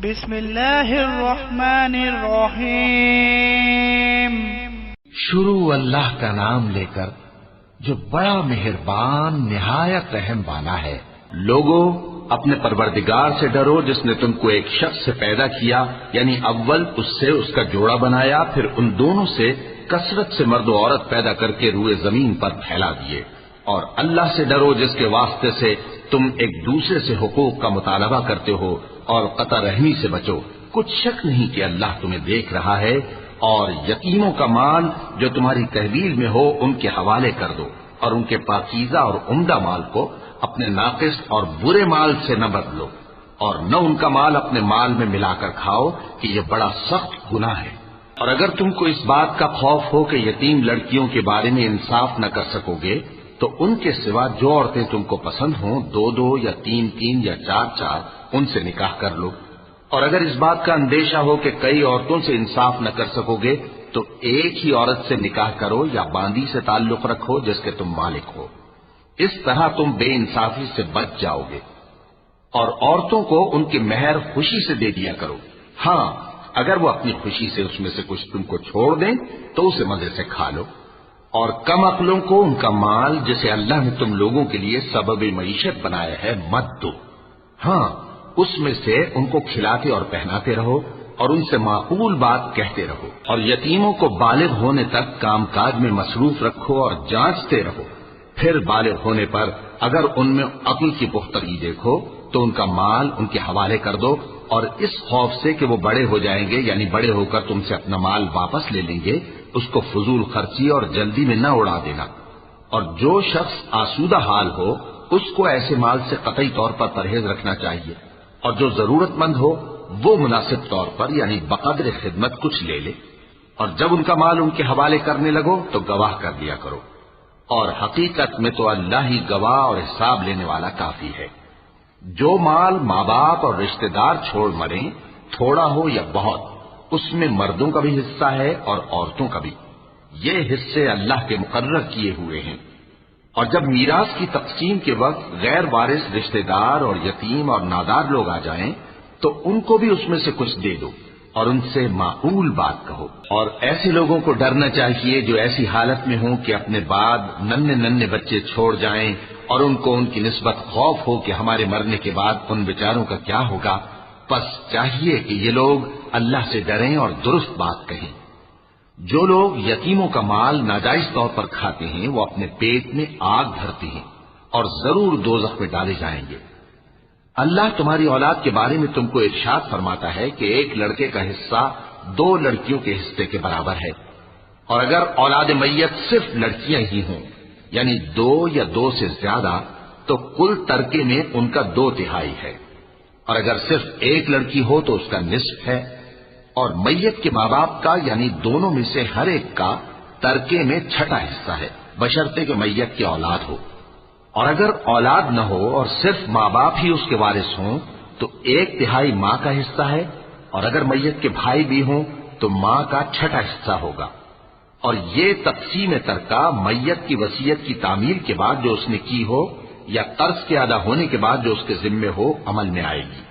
بسم اللہ الرحمن الرحیم۔ شروع اللہ کا نام لے کر جو بڑا مہربان نہایت رحم والا ہے۔ لوگوں، اپنے پروردگار سے ڈرو جس نے تم کو ایک شخص سے پیدا کیا، یعنی اول اس سے اس کا جوڑا بنایا، پھر ان دونوں سے کثرت سے مرد و عورت پیدا کر کے روئے زمین پر پھیلا دیے۔ اور اللہ سے ڈرو جس کے واسطے سے تم ایک دوسرے سے حقوق کا مطالبہ کرتے ہو، اور قطع رحمی سے بچو۔ کچھ شک نہیں کہ اللہ تمہیں دیکھ رہا ہے۔ اور یتیموں کا مال جو تمہاری تحویل میں ہو ان کے حوالے کر دو، اور ان کے پاکیزہ اور عمدہ مال کو اپنے ناقص اور برے مال سے نہ بدلو، اور نہ ان کا مال اپنے مال میں ملا کر کھاؤ کہ یہ بڑا سخت گناہ ہے۔ اور اگر تم کو اس بات کا خوف ہو کہ یتیم لڑکیوں کے بارے میں انصاف نہ کر سکو گے، تو ان کے سوا جو عورتیں تم کو پسند ہوں، 2 یا 3 یا 4 ان سے نکاح کر لو۔ اور اگر اس بات کا اندیشہ ہو کہ کئی عورتوں سے انصاف نہ کر سکو گے، تو ایک ہی عورت سے نکاح کرو یا باندی سے تعلق رکھو جس کے تم مالک ہو۔ اس طرح تم بے انصافی سے بچ جاؤ گے۔ اور عورتوں کو ان کے مہر خوشی سے دے دیا کرو۔ ہاں، اگر وہ اپنی خوشی سے اس میں سے کچھ تم کو چھوڑ دیں تو اسے مزے سے کھا لو۔ اور کم عقلوں کو ان کا مال جسے اللہ نے تم لوگوں کے لیے سبب معیشت بنایا ہے مت دو۔ ہاں، اس میں سے ان کو کھلاتے اور پہناتے رہو، اور ان سے معقول بات کہتے رہو۔ اور یتیموں کو بالغ ہونے تک کام کاج میں مصروف رکھو اور جانچتے رہو۔ پھر بالغ ہونے پر اگر ان میں عقل کی پختگی دیکھو تو ان کا مال ان کے حوالے کر دو، اور اس خوف سے کہ وہ بڑے ہو جائیں گے، یعنی بڑے ہو کر تم سے اپنا مال واپس لے لیں گے، اس کو فضول خرچی اور جلدی میں نہ اڑا دینا۔ اور جو شخص آسودہ حال ہو اس کو ایسے مال سے قطعی طور پر پرہیز رکھنا چاہیے، اور جو ضرورت مند ہو وہ مناسب طور پر یعنی بقدر خدمت کچھ لے لے۔ اور جب ان کا مال ان کے حوالے کرنے لگو تو گواہ کر دیا کرو، اور حقیقت میں تو اللہ ہی گواہ اور حساب لینے والا کافی ہے۔ جو مال ماں باپ اور رشتہ دار چھوڑ مریں، تھوڑا ہو یا بہت، اس میں مردوں کا بھی حصہ ہے اور عورتوں کا بھی۔ یہ حصے اللہ کے مقرر کیے ہوئے ہیں۔ اور جب میراث کی تقسیم کے وقت غیر وارث رشتہ دار اور یتیم اور نادار لوگ آ جائیں تو ان کو بھی اس میں سے کچھ دے دو، اور ان سے معقول بات کہو۔ اور ایسے لوگوں کو ڈرنا چاہیے جو ایسی حالت میں ہوں کہ اپنے بعد ننھے بچے چھوڑ جائیں، اور ان کو ان کی نسبت خوف ہو کہ ہمارے مرنے کے بعد ان بیچاروں کا کیا ہوگا۔ پس چاہیے کہ یہ لوگ اللہ سے ڈریں اور درست بات کہیں۔ جو لوگ یتیموں کا مال ناجائز طور پر کھاتے ہیں وہ اپنے پیٹ میں آگ بھرتے ہیں اور ضرور دوزخ میں ڈالے جائیں گے۔ اللہ تمہاری اولاد کے بارے میں تم کو ارشاد فرماتا ہے کہ ایک لڑکے کا حصہ 2 لڑکیوں کے حصے کے برابر ہے، اور اگر اولاد میت صرف لڑکیاں ہی ہوں یعنی 2 یا 2 سے زیادہ تو کل ترکے میں ان کا 2/3 ہے، اور اگر صرف ایک لڑکی ہو تو اس کا نصف ہے، اور میت کے ماں باپ کا یعنی دونوں میں سے ہر ایک کا ترکے میں 6واں حصہ ہے، بشرطے کہ میت کی اولاد ہو۔ اور اگر اولاد نہ ہو اور صرف ماں باپ ہی اس کے وارث ہوں تو 1/3 ماں کا حصہ ہے، اور اگر میت کے بھائی بھی ہوں تو ماں کا 6واں حصہ ہوگا۔ اور یہ تقسیم ترکہ میت کی وصیت کی تعمیل کے بعد جو اس نے کی ہو یا قرض کے ادا ہونے کے بعد جو اس کے ذمے ہو عمل میں آئے گی۔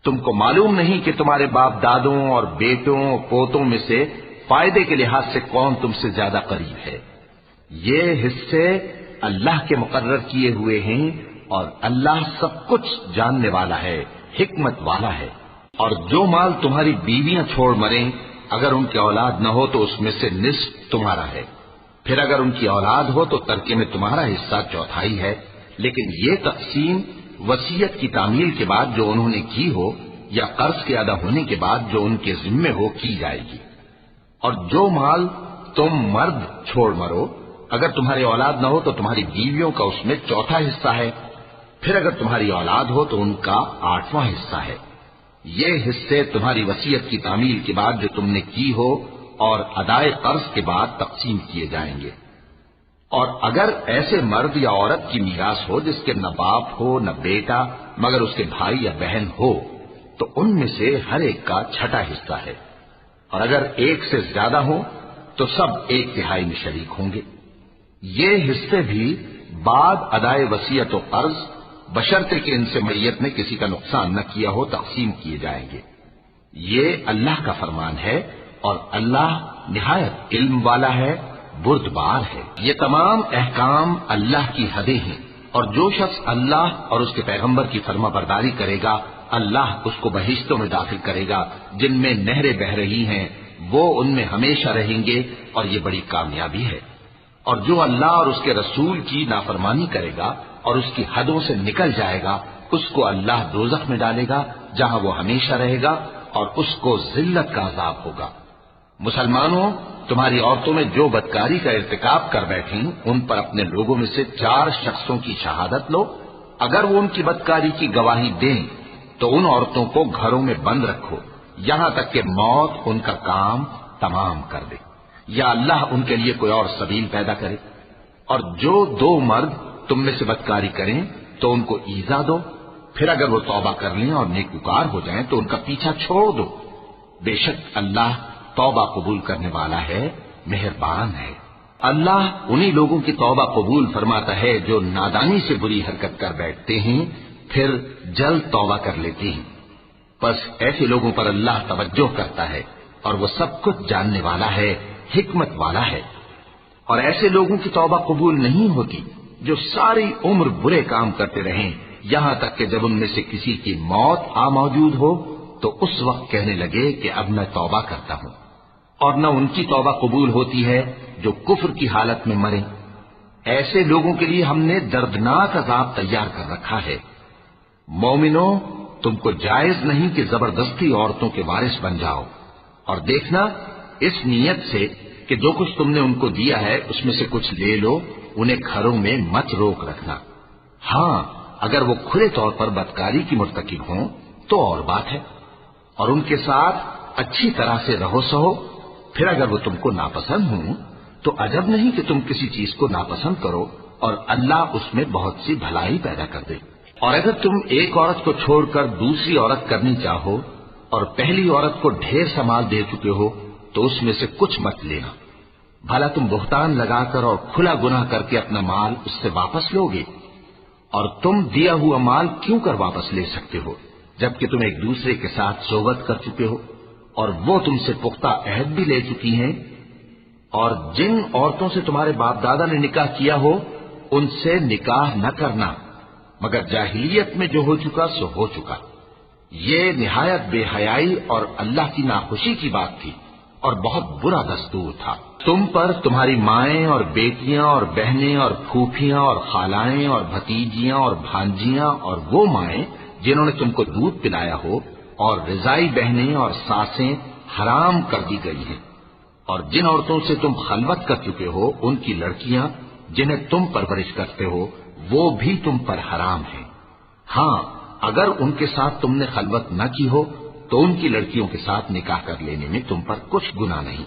تم کو معلوم نہیں کہ تمہارے باپ دادوں اور بیٹوں پوتوں میں سے فائدے کے لحاظ سے کون تم سے زیادہ قریب ہے۔ یہ حصے اللہ کے مقرر کیے ہوئے ہیں، اور اللہ سب کچھ جاننے والا ہے، حکمت والا ہے۔ اور جو مال تمہاری بیویاں چھوڑ مریں اگر ان کی اولاد نہ ہو تو اس میں سے نصف تمہارا ہے، پھر اگر ان کی اولاد ہو تو ترکے میں تمہارا حصہ 1/4 ہے، لیکن یہ تقسیم وصیت کی تعمیل کے بعد جو انہوں نے کی ہو یا قرض کے ادا ہونے کے بعد جو ان کے ذمے ہو کی جائے گی۔ اور جو مال تم مرد چھوڑ مرو اگر تمہاری اولاد نہ ہو تو تمہاری بیویوں کا اس میں 1/4 حصہ ہے، پھر اگر تمہاری اولاد ہو تو ان کا 8واں حصہ ہے۔ یہ حصے تمہاری وصیت کی تعمیل کے بعد جو تم نے کی ہو اور ادائے قرض کے بعد تقسیم کیے جائیں گے۔ اور اگر ایسے مرد یا عورت کی میراث ہو جس کے نہ باپ ہو نہ بیٹا مگر اس کے بھائی یا بہن ہو تو ان میں سے ہر ایک کا 6واں حصہ ہے، اور اگر ایک سے زیادہ ہو تو سب 1/3 میں شریک ہوں گے۔ یہ حصے بھی بعد ادائے وصیت و قرض بشرطے کہ ان سے میت نے کسی کا نقصان نہ کیا ہو تقسیم کیے جائیں گے۔ یہ اللہ کا فرمان ہے اور اللہ نہایت علم والا ہے، بردبار ہے۔ یہ تمام احکام اللہ کی حدیں ہیں، اور جو شخص اللہ اور اس کے پیغمبر کی فرما برداری کرے گا اللہ اس کو بہشتوں میں داخل کرے گا جن میں نہریں بہ رہی ہیں، وہ ان میں ہمیشہ رہیں گے، اور یہ بڑی کامیابی ہے۔ اور جو اللہ اور اس کے رسول کی نافرمانی کرے گا اور اس کی حدوں سے نکل جائے گا اس کو اللہ دوزخ میں ڈالے گا جہاں وہ ہمیشہ رہے گا، اور اس کو ذلت کا عذاب ہوگا۔ مسلمانوں، تمہاری عورتوں میں جو بدکاری کا ارتکاب کر بیٹھیں ان پر اپنے لوگوں میں سے 4 شخصوں کی شہادت لو۔ اگر وہ ان کی بدکاری کی گواہی دیں تو ان عورتوں کو گھروں میں بند رکھو یہاں تک کہ موت ان کا کام تمام کر دے، یا اللہ ان کے لیے کوئی اور سبیل پیدا کرے۔ اور جو 2 مرد تم میں سے بدکاری کریں تو ان کو ایذا دو، پھر اگر وہ توبہ کر لیں اور نیکوکار ہو جائیں تو ان کا پیچھا چھوڑ دو۔ بے شک اللہ توبہ قبول کرنے والا ہے، مہربان ہے۔ اللہ انہی لوگوں کی توبہ قبول فرماتا ہے جو نادانی سے بری حرکت کر بیٹھتے ہیں پھر جلد توبہ کر لیتے ہیں، بس ایسے لوگوں پر اللہ توجہ کرتا ہے اور وہ سب کچھ جاننے والا ہے، حکمت والا ہے۔ اور ایسے لوگوں کی توبہ قبول نہیں ہوتی جو ساری عمر برے کام کرتے رہیں یہاں تک کہ جب ان میں سے کسی کی موت آ موجود ہو تو اس وقت کہنے لگے کہ اب میں توبہ کرتا ہوں۔ اور نہ ان کی توبہ قبول ہوتی ہے جو کفر کی حالت میں مریں۔ ایسے لوگوں کے لیے ہم نے دردناک عذاب تیار کر رکھا ہے۔ مومنوں، تم کو جائز نہیں کہ زبردستی عورتوں کے وارث بن جاؤ، اور دیکھنا اس نیت سے کہ جو کچھ تم نے ان کو دیا ہے اس میں سے کچھ لے لو، انہیں گھروں میں مت روک رکھنا۔ ہاں، اگر وہ کھلے طور پر بدکاری کی مرتکب ہوں تو اور بات ہے، اور ان کے ساتھ اچھی طرح سے رہو سہو۔ پھر اگر وہ تم کو ناپسند ہوں تو عجب نہیں کہ تم کسی چیز کو ناپسند کرو، اور اللہ اس میں بہت سی بھلائی پیدا کر دے۔ اور اگر تم ایک عورت کو چھوڑ کر دوسری عورت کرنی چاہو اور پہلی عورت کو ڈھیر سا مال دے چکے ہو تو اس میں سے کچھ مت لینا، بھلا تم بہتان لگا کر اور کھلا گناہ کر کے اپنا مال اس سے واپس لو گے؟ اور تم دیا ہوا مال کیوں کر واپس لے سکتے ہو جبکہ تم ایک دوسرے کے ساتھ صحبت کر چکے ہو اور وہ تم سے پختہ عہد بھی لے چکی ہیں؟ اور جن عورتوں سے تمہارے باپ دادا نے نکاح کیا ہو ان سے نکاح نہ کرنا مگر جاہلیت میں جو ہو چکا سو ہو چکا۔ یہ نہایت بے حیائی اور اللہ کی ناخوشی کی بات تھی اور بہت برا دستور تھا۔ تم پر تمہاری مائیں اور بیٹیاں اور بہنیں اور پھوپھیاں اور خالائیں اور بھتیجیاں اور بھانجیاں اور وہ مائیں جنہوں نے تم کو دودھ پلایا ہو اور رضائی بہنیں اور ساسیں حرام کر دی گئی ہیں، اور جن عورتوں سے تم خلوت کر چکے ہو ان کی لڑکیاں جنہیں تم پرورش کرتے ہو وہ بھی تم پر حرام ہیں۔ ہاں، اگر ان کے ساتھ تم نے خلوت نہ کی ہو تو ان کی لڑکیوں کے ساتھ نکاح کر لینے میں تم پر کچھ گناہ نہیں۔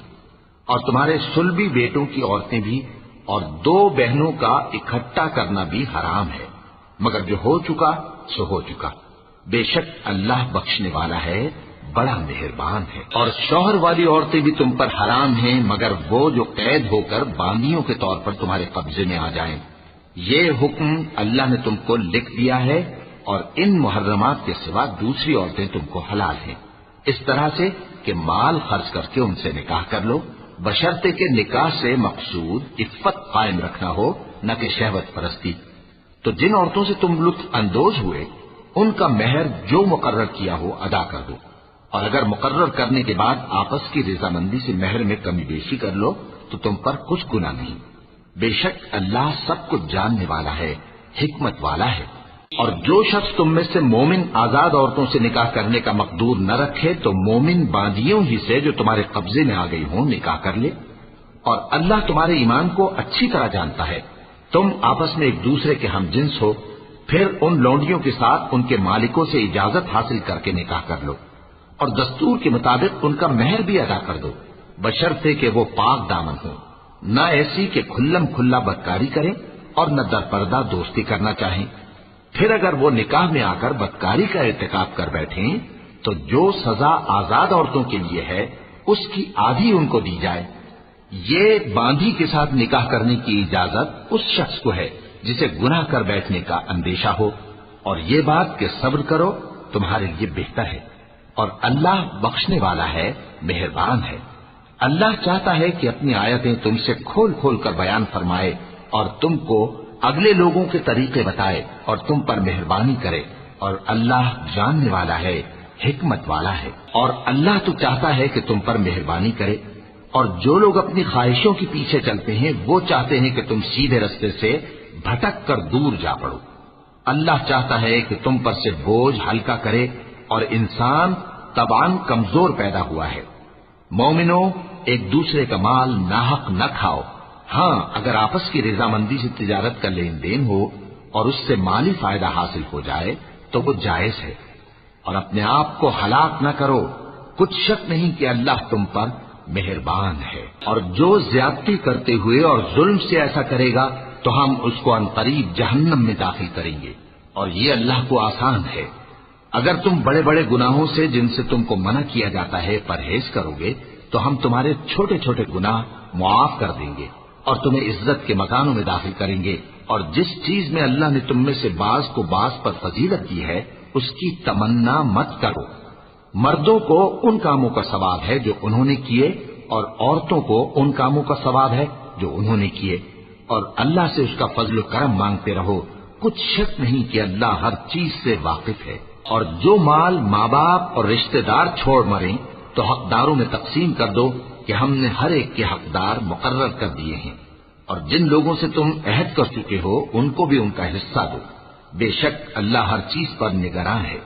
اور تمہارے صلبی بیٹوں کی عورتیں بھی اور 2 بہنوں کا اکٹھا کرنا بھی حرام ہے، مگر جو ہو چکا سو ہو چکا۔ بے شک اللہ بخشنے والا ہے، بڑا مہربان ہے۔ اور شوہر والی عورتیں بھی تم پر حرام ہیں مگر وہ جو قید ہو کر باندیوں کے طور پر تمہارے قبضے میں آ جائیں۔ یہ حکم اللہ نے تم کو لکھ دیا ہے، اور ان محرمات کے سوا دوسری عورتیں تم کو حلال ہیں، اس طرح سے کہ مال خرچ کر کے ان سے نکاح کر لو، بشرطے کہ نکاح سے مقصود عفت قائم رکھنا ہو نہ کہ شہوت پرستی۔ تو جن عورتوں سے تم لطف اندوز ہوئے ان کا مہر جو مقرر کیا ہو ادا کر دو، اور اگر مقرر کرنے کے بعد آپس کی رضامندی سے مہر میں کمی بیشی کر لو تو تم پر کچھ گناہ نہیں۔ بے شک اللہ سب کچھ جاننے والا ہے، حکمت والا ہے۔ اور جو شخص تم میں سے مومن آزاد عورتوں سے نکاح کرنے کا مقدور نہ رکھے تو مومن باندیوں ہی سے جو تمہارے قبضے میں آ گئی ہوں نکاح کر لے، اور اللہ تمہارے ایمان کو اچھی طرح جانتا ہے۔ تم آپس میں ایک دوسرے کے ہم جنس ہو، پھر ان لونڈیوں کے ساتھ ان کے مالکوں سے اجازت حاصل کر کے نکاح کر لو، اور دستور کے مطابق ان کا مہر بھی ادا کر دو، بشرطے کہ وہ پاک دامن ہو، نہ ایسی کہ کھلم کھلا بدکاری کریں اور نہ درپردہ دوستی کرنا چاہیں۔ پھر اگر وہ نکاح میں آ کر بدکاری کا ارتکاب کر بیٹھیں تو جو سزا آزاد عورتوں کے لیے ہے اس کی آدھی ان کو دی جائے۔ یہ باندھی کے ساتھ نکاح کرنے کی اجازت اس شخص کو ہے جسے گناہ کر بیٹھنے کا اندیشہ ہو، اور یہ بات کہ صبر کرو تمہارے لیے بہتر ہے، اور اللہ بخشنے والا ہے، مہربان ہے۔ اللہ چاہتا ہے کہ اپنی آیتیں تم سے کھول کھول کر بیان فرمائے اور تم کو اگلے لوگوں کے طریقے بتائے اور تم پر مہربانی کرے، اور اللہ جاننے والا ہے، حکمت والا ہے۔ اور اللہ تو چاہتا ہے کہ تم پر مہربانی کرے، اور جو لوگ اپنی خواہشوں کے پیچھے چلتے ہیں وہ چاہتے ہیں کہ تم سیدھے رستے سے بھٹک کر دور جا پڑو۔ اللہ چاہتا ہے کہ تم پر سے بوجھ ہلکا کرے، اور انسان طبعاً کمزور پیدا ہوا ہے۔ مومنو، ایک دوسرے کا مال ناحق نہ کھاؤ، ہاں اگر آپس کی رضامندی سے تجارت کا لین دین ہو اور اس سے مالی فائدہ حاصل ہو جائے تو وہ جائز ہے، اور اپنے آپ کو ہلاک نہ کرو، کچھ شک نہیں کہ اللہ تم پر مہربان ہے۔ اور جو زیادتی کرتے ہوئے اور ظلم سے ایسا کرے گا تو ہم اس کو عنقریب جہنم میں داخل کریں گے، اور یہ اللہ کو آسان ہے۔ اگر تم بڑے بڑے گناہوں سے جن سے تم کو منع کیا جاتا ہے پرہیز کرو گے تو ہم تمہارے چھوٹے چھوٹے گناہ معاف کر دیں گے اور تمہیں عزت کے مکانوں میں داخل کریں گے۔ اور جس چیز میں اللہ نے تم میں سے بعض کو بعض پر فضیلت دی ہے اس کی تمنا مت کرو۔ مردوں کو ان کاموں کا ثواب ہے جو انہوں نے کیے، اور عورتوں کو ان کاموں کا ثواب ہے جو انہوں نے کیے، اور اللہ سے اس کا فضل و کرم مانگتے رہو، کچھ شک نہیں کہ اللہ ہر چیز سے واقف ہے۔ اور جو مال ماں باپ اور رشتہ دار چھوڑ مریں تو حقداروں میں تقسیم کر دو کہ ہم نے ہر ایک کے حقدار مقرر کر دیے ہیں، اور جن لوگوں سے تم عہد کر چکے ہو ان کو بھی ان کا حصہ دو، بے شک اللہ ہر چیز پر نگراں ہے۔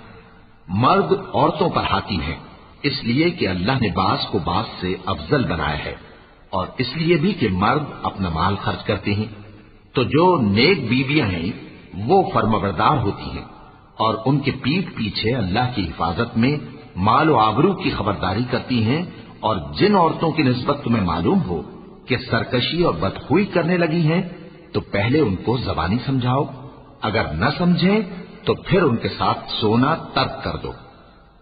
مرد عورتوں پر حاکم ہے، اس لیے کہ اللہ نے بعض کو بعض سے افضل بنایا ہے، اور اس لیے بھی کہ مرد اپنا مال خرچ کرتے ہیں، تو جو نیک بیویاں ہیں وہ فرمانبردار ہوتی ہیں، اور ان کے پیٹھ پیچھے اللہ کی حفاظت میں مال و آبرو کی خبرداری کرتی ہیں۔ اور جن عورتوں کی نسبت تمہیں معلوم ہو کہ سرکشی اور بدخوئی کرنے لگی ہیں تو پہلے ان کو زبانی سمجھاؤ، اگر نہ سمجھیں تو پھر ان کے ساتھ سونا ترک کر دو،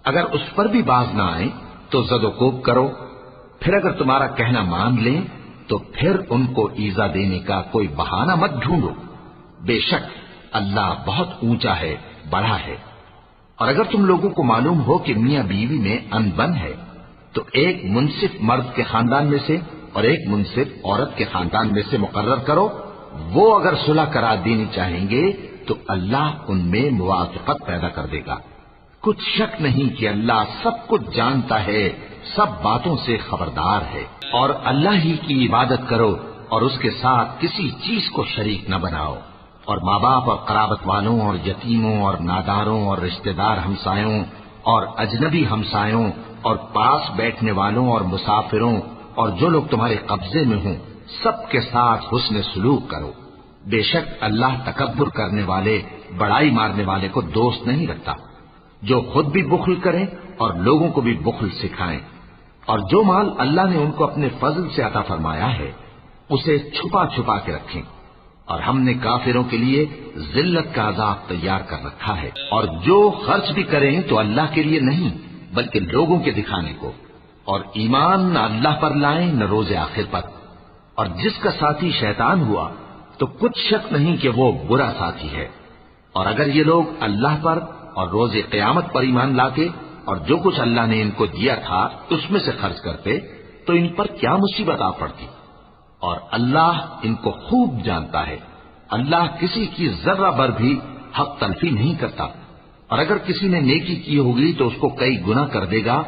اگر اس پر بھی باز نہ آئیں تو زد و کوب کرو، پھر اگر تمہارا کہنا مان لیں تو پھر ان کو ایذا دینے کا کوئی بہانہ مت ڈھونڈو، بے شک اللہ بہت اونچا ہے، بڑا ہے۔ اور اگر تم لوگوں کو معلوم ہو کہ میاں بیوی میں انبن ہے تو ایک منصف مرد کے خاندان میں سے اور ایک منصف عورت کے خاندان میں سے مقرر کرو، وہ اگر صلح کرا دینی چاہیں گے تو اللہ ان میں موافقت پیدا کر دے گا۔ کچھ شک نہیں کہ اللہ سب کچھ جانتا ہے، سب باتوں سے خبردار ہے۔ اور اللہ ہی کی عبادت کرو اور اس کے ساتھ کسی چیز کو شریک نہ بناؤ، اور ماں باپ اور قرابت والوں اور یتیموں اور ناداروں اور رشتہ دار ہمسایوں اور اجنبی ہمسایوں اور پاس بیٹھنے والوں اور مسافروں اور جو لوگ تمہارے قبضے میں ہوں سب کے ساتھ حسن سلوک کرو، بے شک اللہ تکبر کرنے والے، بڑائی مارنے والے کو دوست نہیں رکھتا۔ جو خود بھی بخل کریں اور لوگوں کو بھی بخل سکھائیں، اور جو مال اللہ نے ان کو اپنے فضل سے عطا فرمایا ہے اسے چھپا چھپا کے رکھیں، اور ہم نے کافروں کے لیے ذلت کا عذاب تیار کر رکھا ہے۔ اور جو خرچ بھی کریں تو اللہ کے لیے نہیں بلکہ لوگوں کے دکھانے کو، اور ایمان نہ اللہ پر لائیں نہ روز آخر پر، اور جس کا ساتھی شیطان ہوا تو کچھ شک نہیں کہ وہ برا ساتھی ہے۔ اور اگر یہ لوگ اللہ پر اور روز قیامت پر ایمان لاتے اور جو کچھ اللہ نے ان کو دیا تھا اس میں سے خرچ کرتے تو ان پر کیا مصیبت آ پڑتی، اور اللہ ان کو خوب جانتا ہے۔ اللہ کسی کی ذرہ بھر بھی حق تلفی نہیں کرتا، اور اگر کسی نے نیکی کی ہوگی تو اس کو کئی گنا کر دے گا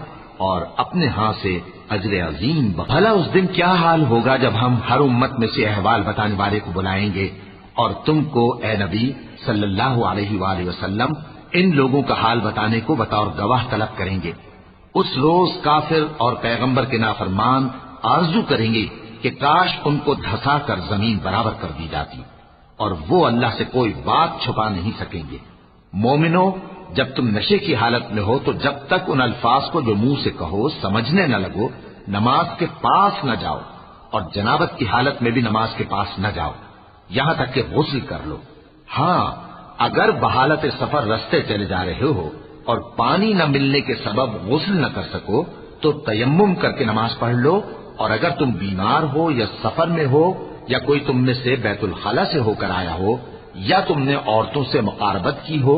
اور اپنے ہاں سے اجر عظیم۔ بھلا اس دن کیا حال ہوگا جب ہم ہر امت میں سے احوال بتانے والے کو بلائیں گے اور تم کو اے نبی صلی اللہ علیہ وآلہ وسلم ان لوگوں کا حال بتانے کو بطور گواہ طلب کریں گے۔ اس روز کافر اور پیغمبر کے نافرمان آرزو کریں گے کہ کاش ان کو دھسا کر زمین برابر کر دی جاتی، اور وہ اللہ سے کوئی بات چھپا نہیں سکیں گے۔ مومنو، جب تم نشے کی حالت میں ہو تو جب تک ان الفاظ کو جو منہ سے کہو سمجھنے نہ لگو نماز کے پاس نہ جاؤ، اور جنابت کی حالت میں بھی نماز کے پاس نہ جاؤ یہاں تک کہ غسل کر لو۔ ہاں، اگر بحالت سفر رستے چلے جا رہے ہو اور پانی نہ ملنے کے سبب غسل نہ کر سکو تو تیمم کر کے نماز پڑھ لو، اور اگر تم بیمار ہو یا سفر میں ہو یا کوئی تم میں سے بیت الخلا سے ہو کر آیا ہو یا تم نے عورتوں سے مقاربت کی ہو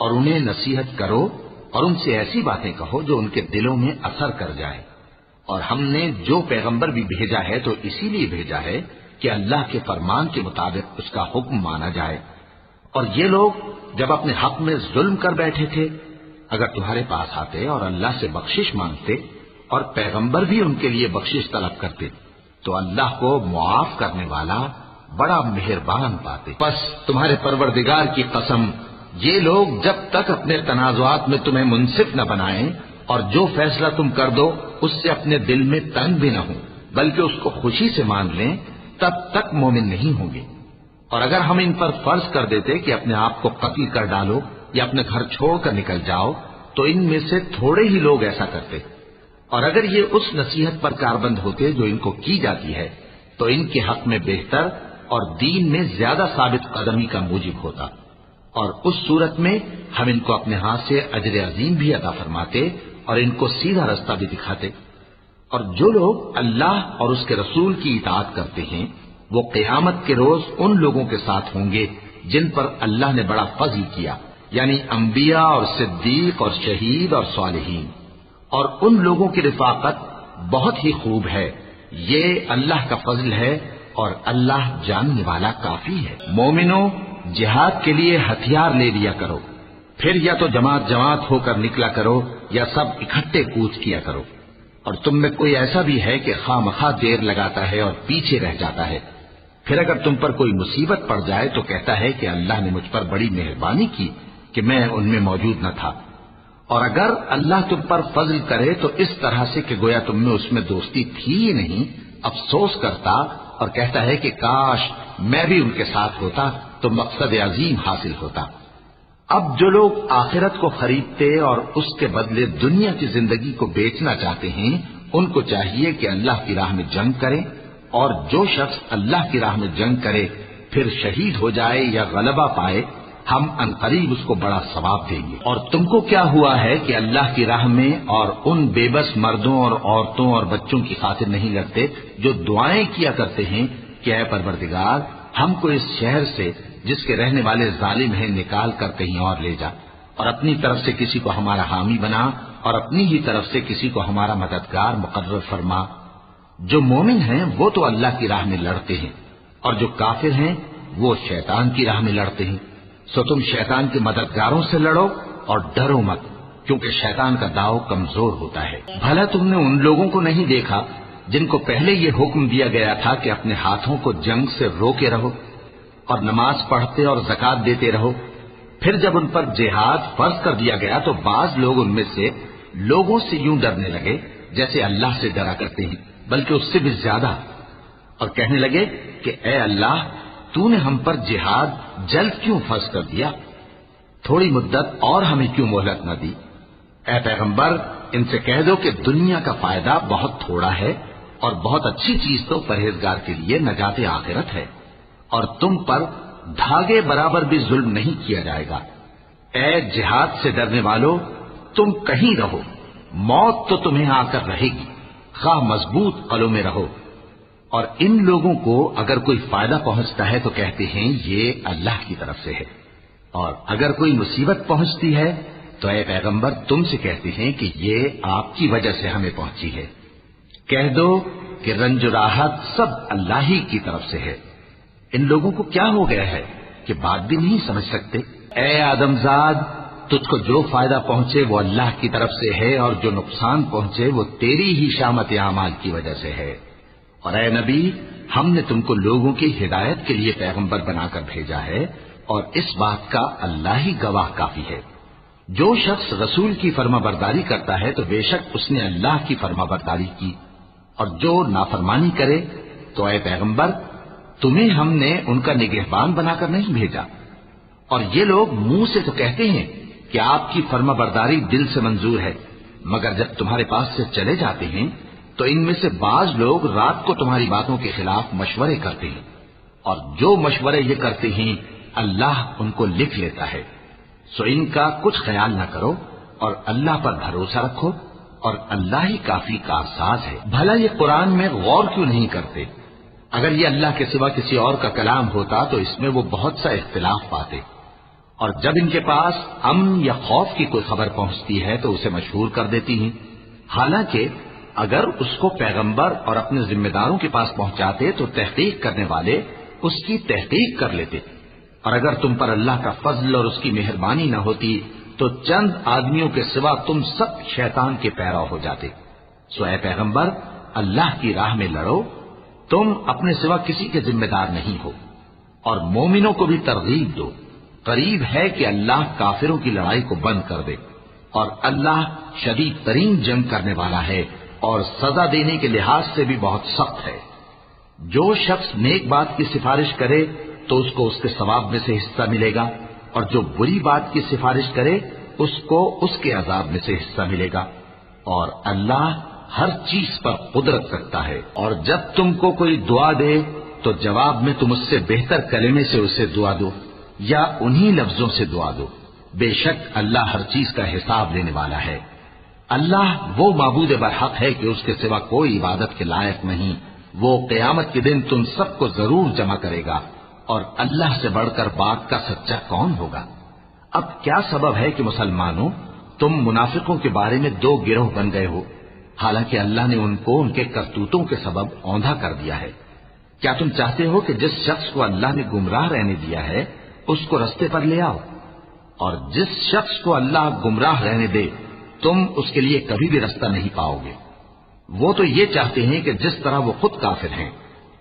اور انہیں نصیحت کرو اور ان سے ایسی باتیں کہو جو ان کے دلوں میں اثر کر جائے۔ اور ہم نے جو پیغمبر بھی بھیجا ہے تو اسی لیے بھیجا ہے کہ اللہ کے فرمان کے مطابق اس کا حکم مانا جائے۔ اور یہ لوگ جب اپنے حق میں ظلم کر بیٹھے تھے، اگر تمہارے پاس آتے اور اللہ سے بخشش مانگتے اور پیغمبر بھی ان کے لیے بخشش طلب کرتے تو اللہ کو معاف کرنے والا بڑا مہربان پاتے۔ بس تمہارے پروردگار کی قسم، یہ لوگ جب تک اپنے تنازعات میں تمہیں منصف نہ بنائیں اور جو فیصلہ تم کر دو اس سے اپنے دل میں تنگ بھی نہ ہو بلکہ اس کو خوشی سے مان لیں، تب تک مومن نہیں ہوں گے۔ اور اگر ہم ان پر فرض کر دیتے کہ اپنے آپ کو قتل کر ڈالو یا اپنے گھر چھوڑ کر نکل جاؤ تو ان میں سے تھوڑے ہی لوگ ایسا کرتے، اور اگر یہ اس نصیحت پر کاربند ہوتے جو ان کو کی جاتی ہے تو ان کے حق میں بہتر اور دین میں زیادہ ثابت قدمی کا موجب ہوتا، اور اس صورت میں ہم ان کو اپنے ہاتھ سے اجر عظیم بھی عطا فرماتے اور ان کو سیدھا رستہ بھی دکھاتے۔ اور جو لوگ اللہ اور اس کے رسول کی اطاعت کرتے ہیں وہ قیامت کے روز ان لوگوں کے ساتھ ہوں گے جن پر اللہ نے بڑا فضل کیا، یعنی انبیاء اور صدیق اور شہید اور صالحین، اور ان لوگوں کی رفاقت بہت ہی خوب ہے۔ یہ اللہ کا فضل ہے اور اللہ جاننے والا کافی ہے۔ مومنوں، جہاد کے لیے ہتھیار لے لیا کرو، پھر یا تو جماعت جماعت ہو کر نکلا کرو یا سب اکٹھے کوچ کیا کرو۔ اور تم میں کوئی ایسا بھی ہے کہ خواہ مخواہ دیر لگاتا ہے اور پیچھے رہ جاتا ہے، پھر اگر تم پر کوئی مصیبت پڑ جائے تو کہتا ہے کہ اللہ نے مجھ پر بڑی مہربانی کی کہ میں ان میں موجود نہ تھا۔ اور اگر اللہ تم پر فضل کرے تو اس طرح سے کہ گویا تم میں اس میں دوستی تھی ہی نہیں، افسوس کرتا اور کہتا ہے کہ کاش میں بھی ان کے ساتھ ہوتا تو مقصد عظیم حاصل ہوتا۔ اب جو لوگ آخرت کو خریدتے اور اس کے بدلے دنیا کی زندگی کو بیچنا چاہتے ہیں ان کو چاہیے کہ اللہ کی راہ میں جنگ کریں، اور جو شخص اللہ کی راہ میں جنگ کرے پھر شہید ہو جائے یا غلبہ پائے ہم عنقریب اس کو بڑا ثواب دیں گے۔ اور تم کو کیا ہوا ہے کہ اللہ کی راہ میں اور ان بے بس مردوں اور عورتوں اور بچوں کی خاطر نہیں لڑتے جو دعائیں کیا کرتے ہیں کہ اے پروردگار ہم کو اس شہر سے جس کے رہنے والے ظالم ہیں نکال کر کہیں اور لے جا، اور اپنی طرف سے کسی کو ہمارا حامی بنا اور اپنی ہی طرف سے کسی کو ہمارا مددگار مقرر فرما۔ جو مومن ہیں وہ تو اللہ کی راہ میں لڑتے ہیں اور جو کافر ہیں وہ شیطان کی راہ میں لڑتے ہیں، سو تم شیطان کے مددگاروں سے لڑو اور ڈرو مت، کیونکہ شیطان کا داؤ کمزور ہوتا ہے۔ بھلا تم نے ان لوگوں کو نہیں دیکھا جن کو پہلے یہ حکم دیا گیا تھا کہ اپنے ہاتھوں کو جنگ سے روکے رہو اور نماز پڑھتے اور زکات دیتے رہو، پھر جب ان پر جہاد فرض کر دیا گیا تو بعض لوگ ان میں سے لوگوں سے یوں ڈرنے لگے جیسے اللہ سے ڈرا کرتے ہیں بلکہ اس سے بھی زیادہ، اور کہنے لگے کہ اے اللہ تو نے ہم پر جہاد جلد کیوں فرض کر دیا، تھوڑی مدت اور ہمیں کیوں مہلت نہ دی۔ اے پیغمبر ان سے کہہ دو کہ دنیا کا فائدہ بہت تھوڑا ہے اور بہت اچھی چیز تو پرہیزگار کے لیے نجات آخرت ہے، اور تم پر دھاگے برابر بھی ظلم نہیں کیا جائے گا۔ اے جہاد سے ڈرنے والو تم کہیں رہو، موت تو تمہیں آ کر رہے گی، خواہ مضبوط قلعوں میں رہو۔ اور ان لوگوں کو اگر کوئی فائدہ پہنچتا ہے تو کہتے ہیں یہ اللہ کی طرف سے ہے، اور اگر کوئی مصیبت پہنچتی ہے تو اے پیغمبر تم سے کہتے ہیں کہ یہ آپ کی وجہ سے ہمیں پہنچی ہے۔ کہہ دو کہ رنج و راحت سب اللہ ہی کی طرف سے ہے۔ ان لوگوں کو کیا ہو گیا ہے کہ بات بھی نہیں سمجھ سکتے؟ اے آدم زاد تجھ کو جو فائدہ پہنچے وہ اللہ کی طرف سے ہے، اور جو نقصان پہنچے وہ تیری ہی شامت اعمال کی وجہ سے ہے۔ اور اے نبی ہم نے تم کو لوگوں کی ہدایت کے لیے پیغمبر بنا کر بھیجا ہے، اور اس بات کا اللہ ہی گواہ کافی ہے۔ جو شخص رسول کی فرما برداری کرتا ہے تو بے شک اس نے اللہ کی فرما برداری کی، اور جو نافرمانی کرے تو اے پیغمبر تمہیں ہم نے ان کا نگہبان بنا کر نہیں بھیجا۔ اور یہ لوگ منہ سے تو کہتے ہیں کہ آپ کی فرما برداری دل سے منظور ہے، مگر جب تمہارے پاس سے چلے جاتے ہیں تو ان میں سے بعض لوگ رات کو تمہاری باتوں کے خلاف مشورے کرتے ہیں، اور جو مشورے یہ کرتے ہیں اللہ ان کو لکھ لیتا ہے، سو ان کا کچھ خیال نہ کرو اور اللہ پر بھروسہ رکھو، اور اللہ ہی کافی کارساز ہے۔ بھلا یہ قرآن میں غور کیوں نہیں کرتے؟ اگر یہ اللہ کے سوا کسی اور کا کلام ہوتا تو اس میں وہ بہت سا اختلاف پاتے، اور جب ان کے پاس امن یا خوف کی کوئی خبر پہنچتی ہے تو اسے مشہور کر دیتی ہیں، حالانکہ اگر اس کو پیغمبر اور اپنے ذمہ داروں کے پاس پہنچاتے تو تحقیق کرنے والے اس کی تحقیق کر لیتے، اور اگر تم پر اللہ کا فضل اور اس کی مہربانی نہ ہوتی تو چند آدمیوں کے سوا تم سب شیطان کے پیرو ہو جاتے۔ سو اے پیغمبر، اللہ کی راہ میں لڑو، تم اپنے سوا کسی کے ذمہ دار نہیں ہو، اور مومنوں کو بھی ترغیب دو، قریب ہے کہ اللہ کافروں کی لڑائی کو بند کر دے، اور اللہ شدید ترین جنگ کرنے والا ہے اور سزا دینے کے لحاظ سے بھی بہت سخت ہے۔ جو شخص نیک بات کی سفارش کرے تو اس کو اس کے ثواب میں سے حصہ ملے گا، اور جو بری بات کی سفارش کرے اس کو اس کے عذاب میں سے حصہ ملے گا، اور اللہ ہر چیز پر قدرت رکھتا ہے۔ اور جب تم کو کوئی دعا دے تو جواب میں تم اس سے بہتر کلمے سے اسے دعا دو یا انہی لفظوں سے دعا دو، بے شک اللہ ہر چیز کا حساب لینے والا ہے۔ اللہ وہ معبود برحق ہے کہ اس کے سوا کوئی عبادت کے لائق نہیں، وہ قیامت کے دن تم سب کو ضرور جمع کرے گا، اور اللہ سے بڑھ کر بات کا سچا کون ہوگا؟ اب کیا سبب ہے کہ مسلمانوں تم منافقوں کے بارے میں دو گروہ بن گئے ہو، حالانکہ اللہ نے ان کو ان کے کرتوتوں کے سبب اوندھا کر دیا ہے؟ کیا تم چاہتے ہو کہ جس شخص کو اللہ نے گمراہ رہنے دیا ہے اس کو رستے پر لے آؤ، اور جس شخص کو اللہ گمراہ رہنے دے تم اس کے لیے کبھی بھی رستہ نہیں پاؤ گے؟ وہ تو یہ چاہتے ہیں کہ جس طرح وہ خود کافر ہیں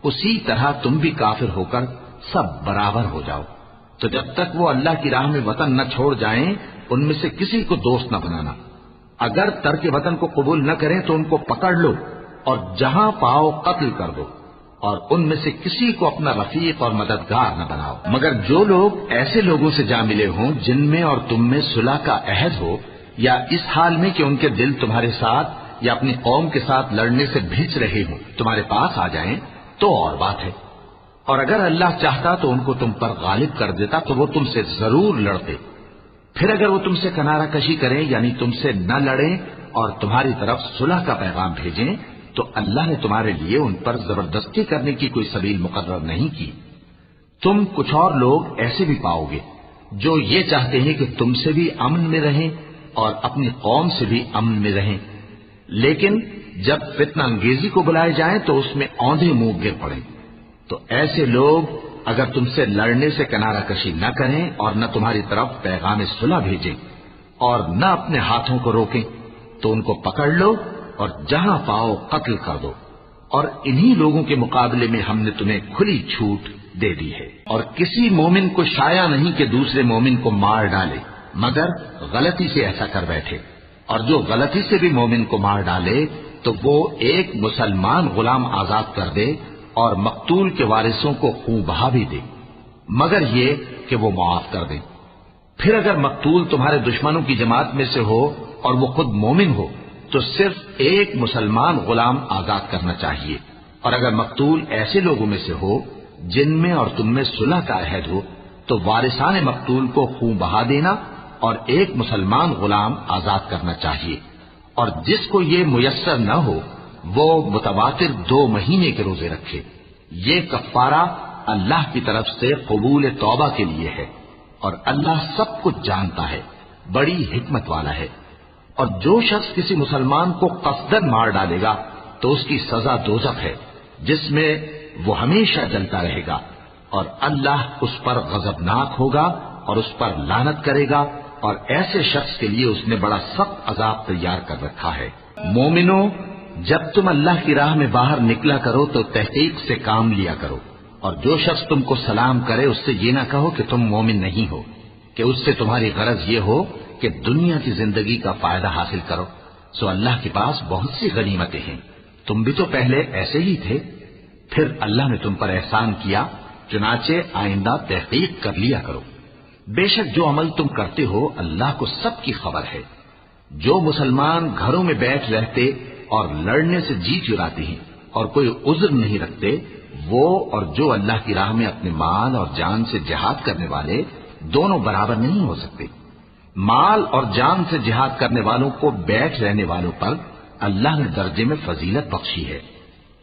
اسی طرح تم بھی کافر ہو کر سب برابر ہو جاؤ۔ تو جب تک وہ اللہ کی راہ میں وطن نہ چھوڑ جائیں ان میں سے کسی کو دوست نہ بنانا، اگر ترک وطن کو قبول نہ کریں تو ان کو پکڑ لو اور جہاں پاؤ قتل کر دو، اور ان میں سے کسی کو اپنا رفیق اور مددگار نہ بناؤ، مگر جو لوگ ایسے لوگوں سے جا ملے ہوں جن میں اور تم میں صلح کا عہد ہو، یا اس حال میں کہ ان کے دل تمہارے ساتھ یا اپنی قوم کے ساتھ لڑنے سے بھج رہے ہوں تمہارے پاس آ جائیں تو اور بات ہے، اور اگر اللہ چاہتا تو ان کو تم پر غالب کر دیتا تو وہ تم سے ضرور لڑتے۔ پھر اگر وہ تم سے کنارہ کشی کریں یعنی تم سے نہ لڑیں اور تمہاری طرف صلح کا پیغام بھیجیں تو اللہ نے تمہارے لیے ان پر زبردستی کرنے کی کوئی سبیل مقرر نہیں کی۔ تم کچھ اور لوگ ایسے بھی پاؤ گے جو یہ چاہتے ہیں کہ تم سے بھی امن میں رہیں اور اپنی قوم سے بھی امن میں رہیں، لیکن جب فتنہ انگیزی کو بلائے جائیں تو اس میں اوندھے منہ گر پڑیں۔ تو ایسے لوگ اگر تم سے لڑنے سے کنارہ کشی نہ کریں اور نہ تمہاری طرف پیغام صلح بھیجیں اور نہ اپنے ہاتھوں کو روکیں تو ان کو پکڑ لو اور جہاں پاؤ قتل کر دو، اور انہی لوگوں کے مقابلے میں ہم نے تمہیں کھلی چھوٹ دے دی ہے۔ اور کسی مومن کو شایع نہیں کہ دوسرے مومن کو مار ڈالے مگر غلطی سے ایسا کر بیٹھے، اور جو غلطی سے بھی مومن کو مار ڈالے تو وہ ایک مسلمان غلام آزاد کر دے اور مقتول کے وارثوں کو خون بہا بھی دے، مگر یہ کہ وہ معاف کر دیں۔ پھر اگر مقتول تمہارے دشمنوں کی جماعت میں سے ہو اور وہ خود مومن ہو تو صرف ایک مسلمان غلام آزاد کرنا چاہیے، اور اگر مقتول ایسے لوگوں میں سے ہو جن میں اور تم میں صلح کا عہد ہو تو وارثان مقتول کو خون بہا دینا اور ایک مسلمان غلام آزاد کرنا چاہیے، اور جس کو یہ میسر نہ ہو وہ متواتر 2 مہینے کے روزے رکھے۔ یہ کفارہ اللہ کی طرف سے قبول توبہ کے لیے ہے، اور اللہ سب کچھ جانتا ہے، بڑی حکمت والا ہے۔ اور جو شخص کسی مسلمان کو قصدن مار ڈالے گا تو اس کی سزا دوزخ ہے جس میں وہ ہمیشہ جلتا رہے گا، اور اللہ اس پر غضبناک ہوگا اور اس پر لعنت کرے گا، اور ایسے شخص کے لیے اس نے بڑا سخت عذاب تیار کر رکھا ہے۔ مومنو، جب تم اللہ کی راہ میں باہر نکلا کرو تو تحقیق سے کام لیا کرو، اور جو شخص تم کو سلام کرے اس سے یہ نہ کہو کہ تم مومن نہیں ہو، کہ اس سے تمہاری غرض یہ ہو کہ دنیا کی زندگی کا فائدہ حاصل کرو۔ سو اللہ کے پاس بہت سی غنیمتیں ہیں، تم بھی تو پہلے ایسے ہی تھے، پھر اللہ نے تم پر احسان کیا، چنانچہ آئندہ تحقیق کر لیا کرو۔ بے شک جو عمل تم کرتے ہو اللہ کو سب کی خبر ہے۔ جو مسلمان گھروں میں بیٹھ رہتے اور لڑنے سے جی چراتے ہیں اور کوئی عذر نہیں رکھتے، وہ اور جو اللہ کی راہ میں اپنے مال اور جان سے جہاد کرنے والے دونوں برابر نہیں ہو سکتے۔ مال اور جان سے جہاد کرنے والوں کو بیٹھ رہنے والوں پر اللہ نے درجے میں فضیلت بخشی ہے،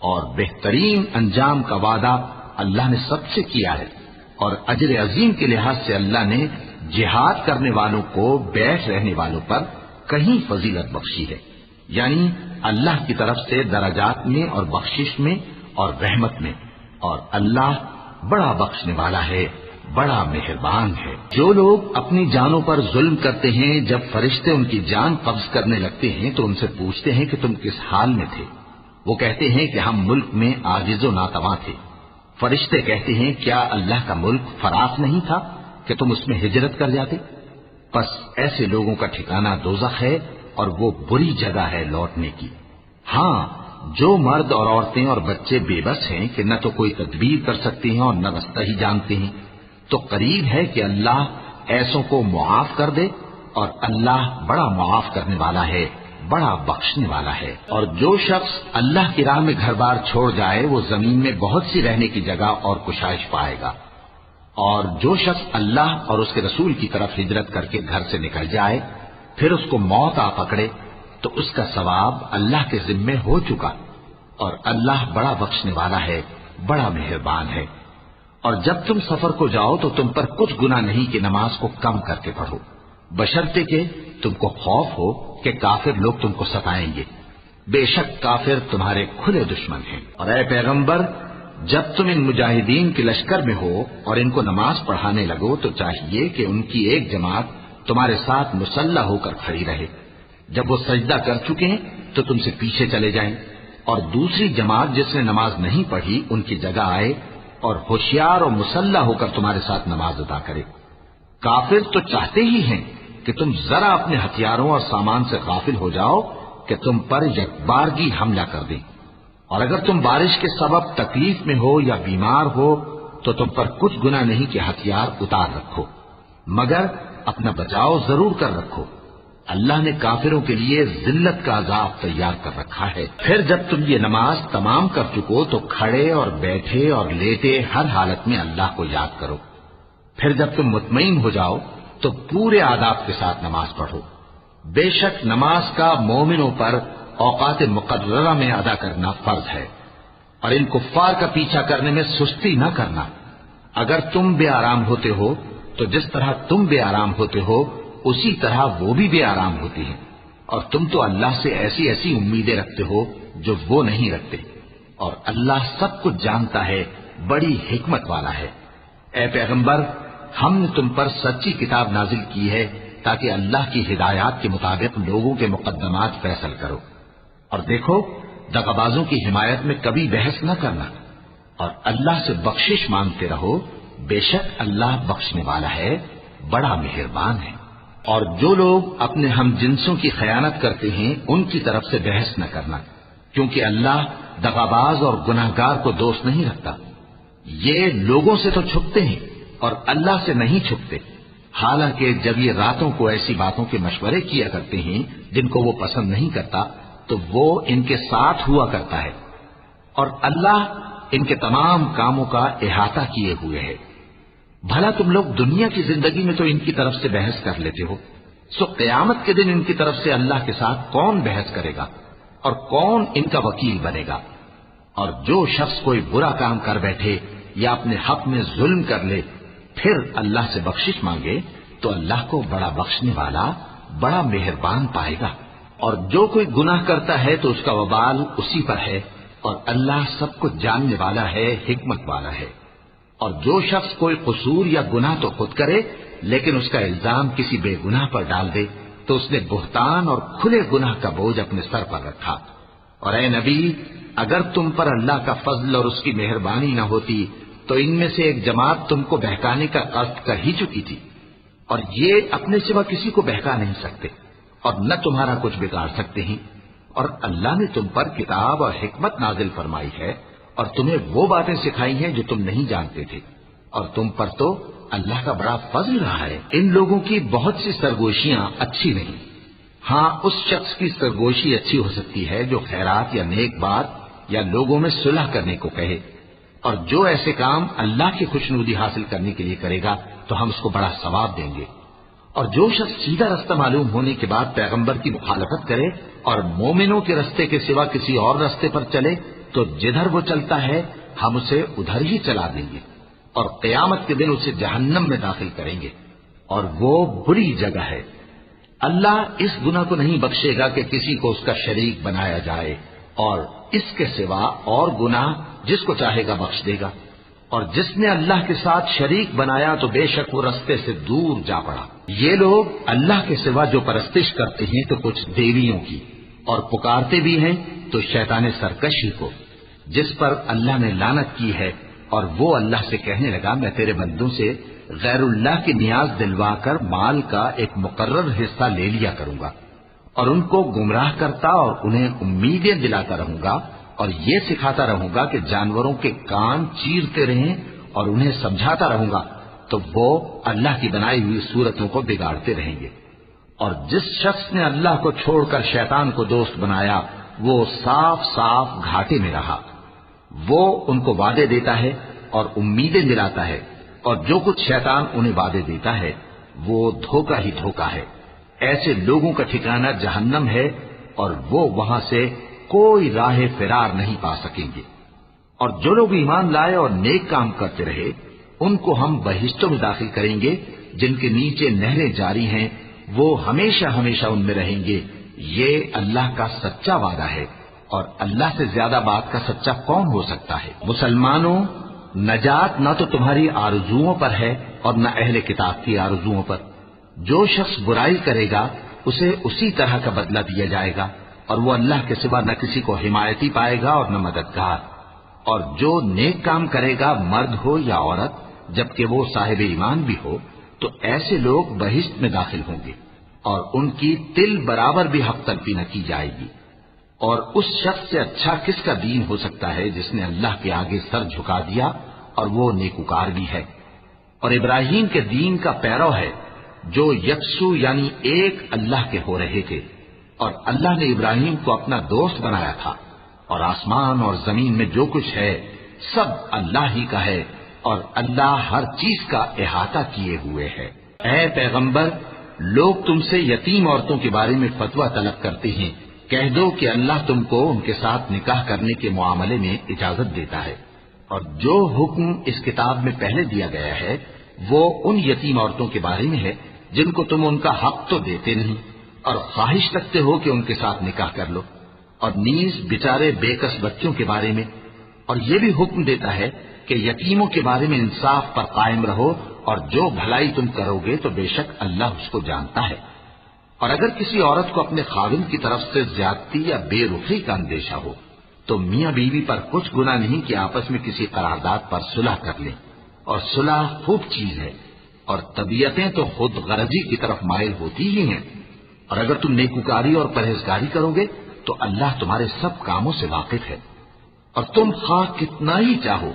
اور بہترین انجام کا وعدہ اللہ نے سب سے کیا ہے، اور اجر عظیم کے لحاظ سے اللہ نے جہاد کرنے والوں کو بیٹھ رہنے والوں پر کہیں فضیلت بخشی ہے، یعنی اللہ کی طرف سے درجات میں اور بخشش میں اور رحمت میں، اور اللہ بڑا بخشنے والا ہے، بڑا مہربان ہے۔ جو لوگ اپنی جانوں پر ظلم کرتے ہیں، جب فرشتے ان کی جان قبض کرنے لگتے ہیں تو ان سے پوچھتے ہیں کہ تم کس حال میں تھے؟ وہ کہتے ہیں کہ ہم ملک میں عاجز و ناتواں تھے۔ فرشتے کہتے ہیں کیا اللہ کا ملک فراخ نہیں تھا کہ تم اس میں ہجرت کر جاتے؟ بس ایسے لوگوں کا ٹھکانہ دوزخ ہے اور وہ بری جگہ ہے لوٹنے کی۔ ہاں، جو مرد اور عورتیں اور بچے بے بس ہیں کہ نہ تو کوئی تدبیر کر سکتے ہیں اور نہ رستہ ہی جانتے ہیں، تو قریب ہے کہ اللہ ایسوں کو معاف کر دے، اور اللہ بڑا معاف کرنے والا ہے، بڑا بخشنے والا ہے۔ اور جو شخص اللہ کی راہ میں گھر بار چھوڑ جائے وہ زمین میں بہت سی رہنے کی جگہ اور کشائش پائے گا، اور جو شخص اللہ اور اس کے رسول کی طرف ہجرت کر کے گھر سے نکل جائے پھر اس کو موت آ پکڑے تو اس کا ثواب اللہ کے ذمے ہو چکا، اور اللہ بڑا بخشنے والا ہے، بڑا مہربان ہے۔ اور جب تم سفر کو جاؤ تو تم پر کچھ گناہ نہیں کہ نماز کو کم کر کے پڑھو، بشرطے کہ تم کو خوف ہو کہ کافر لوگ تم کو ستائیں گے، بے شک کافر تمہارے کھلے دشمن ہیں۔ اور اے پیغمبر، جب تم ان مجاہدین کے لشکر میں ہو اور ان کو نماز پڑھانے لگو تو چاہیے کہ ان کی ایک جماعت تمہارے ساتھ مسلح ہو کر کھڑی رہے، جب وہ سجدہ کر چکے ہیں تو تم سے پیچھے چلے جائیں، اور دوسری جماعت جس نے نماز نہیں پڑھی ان کی جگہ آئے اور ہوشیار اور مسلح ہو کر تمہارے ساتھ نماز ادا کرے۔ کافر تو چاہتے ہی ہیں کہ تم ذرا اپنے ہتھیاروں اور سامان سے غافل ہو جاؤ کہ تم پر یکبارگی حملہ کر دیں، اور اگر تم بارش کے سبب تکلیف میں ہو یا بیمار ہو تو تم پر کچھ گناہ نہیں کہ ہتھیار اتار رکھو، مگر اپنا بچاؤ ضرور کر رکھو، اللہ نے کافروں کے لیے ذلت کا عذاب تیار کر رکھا ہے۔ پھر جب تم یہ نماز تمام کر چکو تو کھڑے اور بیٹھے اور لیٹے ہر حالت میں اللہ کو یاد کرو، پھر جب تم مطمئن ہو جاؤ تو پورے آداب کے ساتھ نماز پڑھو۔ بے شک نماز کا مومنوں پر اوقات مقررہ میں ادا کرنا فرض ہے، اور ان کفار کا پیچھا کرنے میں سستی نہ کرنا۔ اگر تم بے آرام ہوتے ہو تو جس طرح تم بے آرام ہوتے ہو اسی طرح وہ بھی بے آرام ہوتی ہیں، اور تم تو اللہ سے ایسی ایسی امیدیں رکھتے ہو جو وہ نہیں رکھتے، اور اللہ سب کچھ جانتا ہے، بڑی حکمت والا ہے۔ اے پیغمبر، ہم نے تم پر سچی کتاب نازل کی ہے تاکہ اللہ کی ہدایات کے مطابق لوگوں کے مقدمات فیصل کرو، اور دیکھو دغابازوں کی حمایت میں کبھی بحث نہ کرنا، اور اللہ سے بخشش مانگتے رہو، بے شک اللہ بخشنے والا ہے، بڑا مہربان ہے۔ اور جو لوگ اپنے ہم جنسوں کی خیانت کرتے ہیں ان کی طرف سے بحث نہ کرنا، کیونکہ اللہ دغاباز اور گناہگار کو دوست نہیں رکھتا۔ یہ لوگوں سے تو چھپتے ہیں اور اللہ سے نہیں چھپتے، حالانکہ جب یہ راتوں کو ایسی باتوں کے مشورے کیا کرتے ہیں جن کو وہ پسند نہیں کرتا تو وہ ان کے ساتھ ہوا کرتا ہے، اور اللہ ان کے تمام کاموں کا احاطہ کیے ہوئے ہے۔ بھلا تم لوگ دنیا کی زندگی میں تو ان کی طرف سے بحث کر لیتے ہو، سو قیامت کے دن ان کی طرف سے اللہ کے ساتھ کون بحث کرے گا اور کون ان کا وکیل بنے گا؟ اور جو شخص کوئی برا کام کر بیٹھے یا اپنے حق میں ظلم کر لے پھر اللہ سے بخشش مانگے تو اللہ کو بڑا بخشنے والا، بڑا مہربان پائے گا۔ اور جو کوئی گناہ کرتا ہے تو اس کا وبال اسی پر ہے، اور اللہ سب کچھ جاننے والا ہے، حکمت والا ہے۔ اور جو شخص کوئی قصور یا گناہ تو خود کرے لیکن اس کا الزام کسی بے گناہ پر ڈال دے تو اس نے بہتان اور کھلے گناہ کا بوجھ اپنے سر پر رکھا۔ اور اے نبی، اگر تم پر اللہ کا فضل اور اس کی مہربانی نہ ہوتی تو ان میں سے ایک جماعت تم کو بہکانے کا قصد کر ہی چکی تھی، اور یہ اپنے سوا کسی کو بہکا نہیں سکتے اور نہ تمہارا کچھ بگاڑ سکتے ہیں۔ اور اللہ نے تم پر کتاب اور حکمت نازل فرمائی ہے اور تمہیں وہ باتیں سکھائی ہیں جو تم نہیں جانتے تھے، اور تم پر تو اللہ کا بڑا فضل رہا ہے۔ ان لوگوں کی بہت سی سرگوشیاں اچھی نہیں، ہاں اس شخص کی سرگوشی اچھی ہو سکتی ہے جو خیرات یا نیک بات یا لوگوں میں صلح کرنے کو کہے، اور جو ایسے کام اللہ کی خوشنودی حاصل کرنے کے لیے کرے گا تو ہم اس کو بڑا ثواب دیں گے۔ اور جو شخص سیدھا رستہ معلوم ہونے کے بعد پیغمبر کی مخالفت کرے اور مومنوں کے رستے کے سوا کسی اور رستے پر چلے تو جدھر وہ چلتا ہے ہم اسے ادھر ہی چلا دیں گے، اور قیامت کے دن اسے جہنم میں داخل کریں گے۔ اور وہ بری جگہ ہے۔ اللہ اس گناہ کو نہیں بخشے گا کہ کسی کو اس کا شریک بنایا جائے، اور اس کے سوا اور گناہ جس کو چاہے گا بخش دے گا، اور جس نے اللہ کے ساتھ شریک بنایا تو بے شک وہ رستے سے دور جا پڑا۔ یہ لوگ اللہ کے سوا جو پرستش کرتے ہیں تو کچھ دیویوں کی، اور پکارتے بھی ہیں تو شیطان سرکشی کو، جس پر اللہ نے لعنت کی ہے، اور وہ اللہ سے کہنے لگا میں تیرے بندوں سے غیر اللہ کی نیاز دلوا کر مال کا ایک مقرر حصہ لے لیا کروں گا، اور ان کو گمراہ کرتا اور انہیں امیدیں دلاتا رہوں گا، اور یہ سکھاتا رہوں گا کہ جانوروں کے کان چیرتے رہیں، اور انہیں سمجھاتا رہوں گا تو وہ اللہ کی بنائی ہوئی صورتوں کو بگاڑتے رہیں گے۔ اور جس شخص نے اللہ کو چھوڑ کر شیطان کو دوست بنایا وہ صاف صاف گھاٹے میں رہا۔ وہ ان کو وعدے دیتا ہے اور امیدیں دلاتا ہے، اور جو کچھ شیطان انہیں وعدے دیتا ہے وہ دھوکہ ہی دھوکہ ہے۔ ایسے لوگوں کا ٹھکانہ جہنم ہے، اور وہ وہاں سے کوئی راہ فرار نہیں پا سکیں گے۔ اور جو لوگ ایمان لائے اور نیک کام کرتے رہے ان کو ہم بہشتوں میں داخل کریں گے جن کے نیچے نہریں جاری ہیں، وہ ہمیشہ ہمیشہ ان میں رہیں گے۔ یہ اللہ کا سچا وعدہ ہے، اور اللہ سے زیادہ بات کا سچا کون ہو سکتا ہے؟ مسلمانوں، نجات نہ تو تمہاری آرزوؤں پر ہے اور نہ اہل کتاب کی آرزوؤں پر۔ جو شخص برائی کرے گا اسے اسی طرح کا بدلہ دیا جائے گا، اور وہ اللہ کے سوا نہ کسی کو حمایتی پائے گا اور نہ مددگار۔ اور جو نیک کام کرے گا مرد ہو یا عورت جبکہ وہ صاحب ایمان بھی ہو تو ایسے لوگ بہشت میں داخل ہوں گے، اور ان کی تل برابر بھی حق تلفی نہ کی جائے گی۔ اور اس شخص سے اچھا کس کا دین ہو سکتا ہے جس نے اللہ کے آگے سر جھکا دیا اور وہ نیکوکار بھی ہے۔ اور ابراہیم کے دین کا پیرو ہے جو یکسو یعنی ایک اللہ کے ہو رہے تھے، اور اللہ نے ابراہیم کو اپنا دوست بنایا تھا۔ اور آسمان اور زمین میں جو کچھ ہے سب اللہ ہی کا ہے، اور اللہ ہر چیز کا احاطہ کیے ہوئے ہے۔ اے پیغمبر، لوگ تم سے یتیم عورتوں کے بارے میں فتویٰ طلب کرتے ہیں، کہہ دو کہ اللہ تم کو ان کے ساتھ نکاح کرنے کے معاملے میں اجازت دیتا ہے، اور جو حکم اس کتاب میں پہلے دیا گیا ہے وہ ان یتیم عورتوں کے بارے میں ہے جن کو تم ان کا حق تو دیتے نہیں، اور خواہش رکھتے ہو کہ ان کے ساتھ نکاح کر لو، اور نیز بیچارے بے کس بچوں کے بارے میں۔ اور یہ بھی حکم دیتا ہے کہ یتیموں کے بارے میں انصاف پر قائم رہو، اور جو بھلائی تم کرو گے تو بے شک اللہ اس کو جانتا ہے۔ اور اگر کسی عورت کو اپنے خاوند کی طرف سے زیادتی یا بے رخی کا اندیشہ ہو تو میاں بیوی پر کچھ گناہ نہیں کہ آپس میں کسی قرارداد پر صلح کر لیں، اور صلح خوب چیز ہے، اور طبیعتیں تو خود غرضی کی طرف مائل ہوتی ہی ہیں۔ اور اگر تم نیکوکاری اور پرہیزگاری کرو گے تو اللہ تمہارے سب کاموں سے واقف ہے۔ اور تم خواہ کتنا ہی چاہو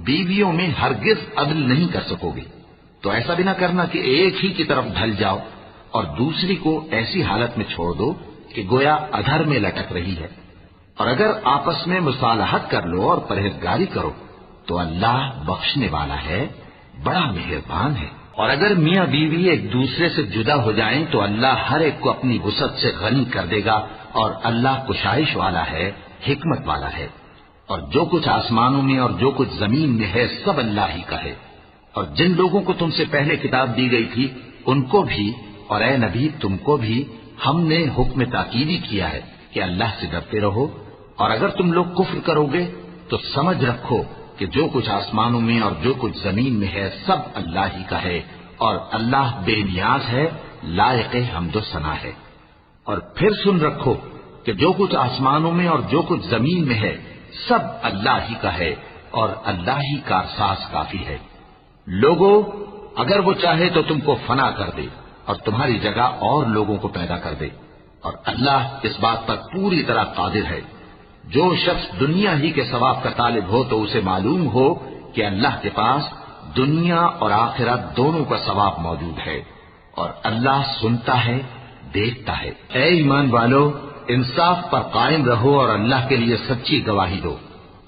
بیویوں میں ہرگز عدل نہیں کر سکو گے، تو ایسا بھی نہ کرنا کہ ایک ہی کی طرف ڈھل جاؤ اور دوسری کو ایسی حالت میں چھوڑ دو کہ گویا ادھر میں لٹک رہی ہے۔ اور اگر آپس میں مصالحت کر لو اور پرہیزگاری کرو تو اللہ بخشنے والا ہے، بڑا مہربان ہے۔ اور اگر میاں بیوی ایک دوسرے سے جدا ہو جائیں تو اللہ ہر ایک کو اپنی وسعت سے غنی کر دے گا، اور اللہ کشائش والا ہے، حکمت والا ہے۔ اور جو کچھ آسمانوں میں اور جو کچھ زمین میں ہے سب اللہ ہی کا ہے۔ اور جن لوگوں کو تم سے پہلے کتاب دی گئی تھی ان کو بھی، اور اے نبی تم کو بھی، ہم نے حکم تاکیدی کیا ہے کہ اللہ سے ڈرتے رہو۔ اور اگر تم لوگ کفر کرو گے تو سمجھ رکھو کہ جو کچھ آسمانوں میں اور جو کچھ زمین میں ہے سب اللہ ہی کا ہے، اور اللہ بے نیاز ہے، لائق حمد و ثنا ہے۔ اور پھر سن رکھو کہ جو کچھ آسمانوں میں اور جو کچھ زمین میں ہے سب اللہ ہی کا ہے، اور اللہ ہی کارساز کافی ہے۔ لوگوں، اگر وہ چاہے تو تم کو فنا کر دے اور تمہاری جگہ اور لوگوں کو پیدا کر دے، اور اللہ اس بات پر پوری طرح قادر ہے۔ جو شخص دنیا ہی کے ثواب کا طالب ہو تو اسے معلوم ہو کہ اللہ کے پاس دنیا اور آخرت دونوں کا ثواب موجود ہے، اور اللہ سنتا ہے، دیکھتا ہے۔ اے ایمان والو، انصاف پر قائم رہو اور اللہ کے لیے سچی گواہی دو،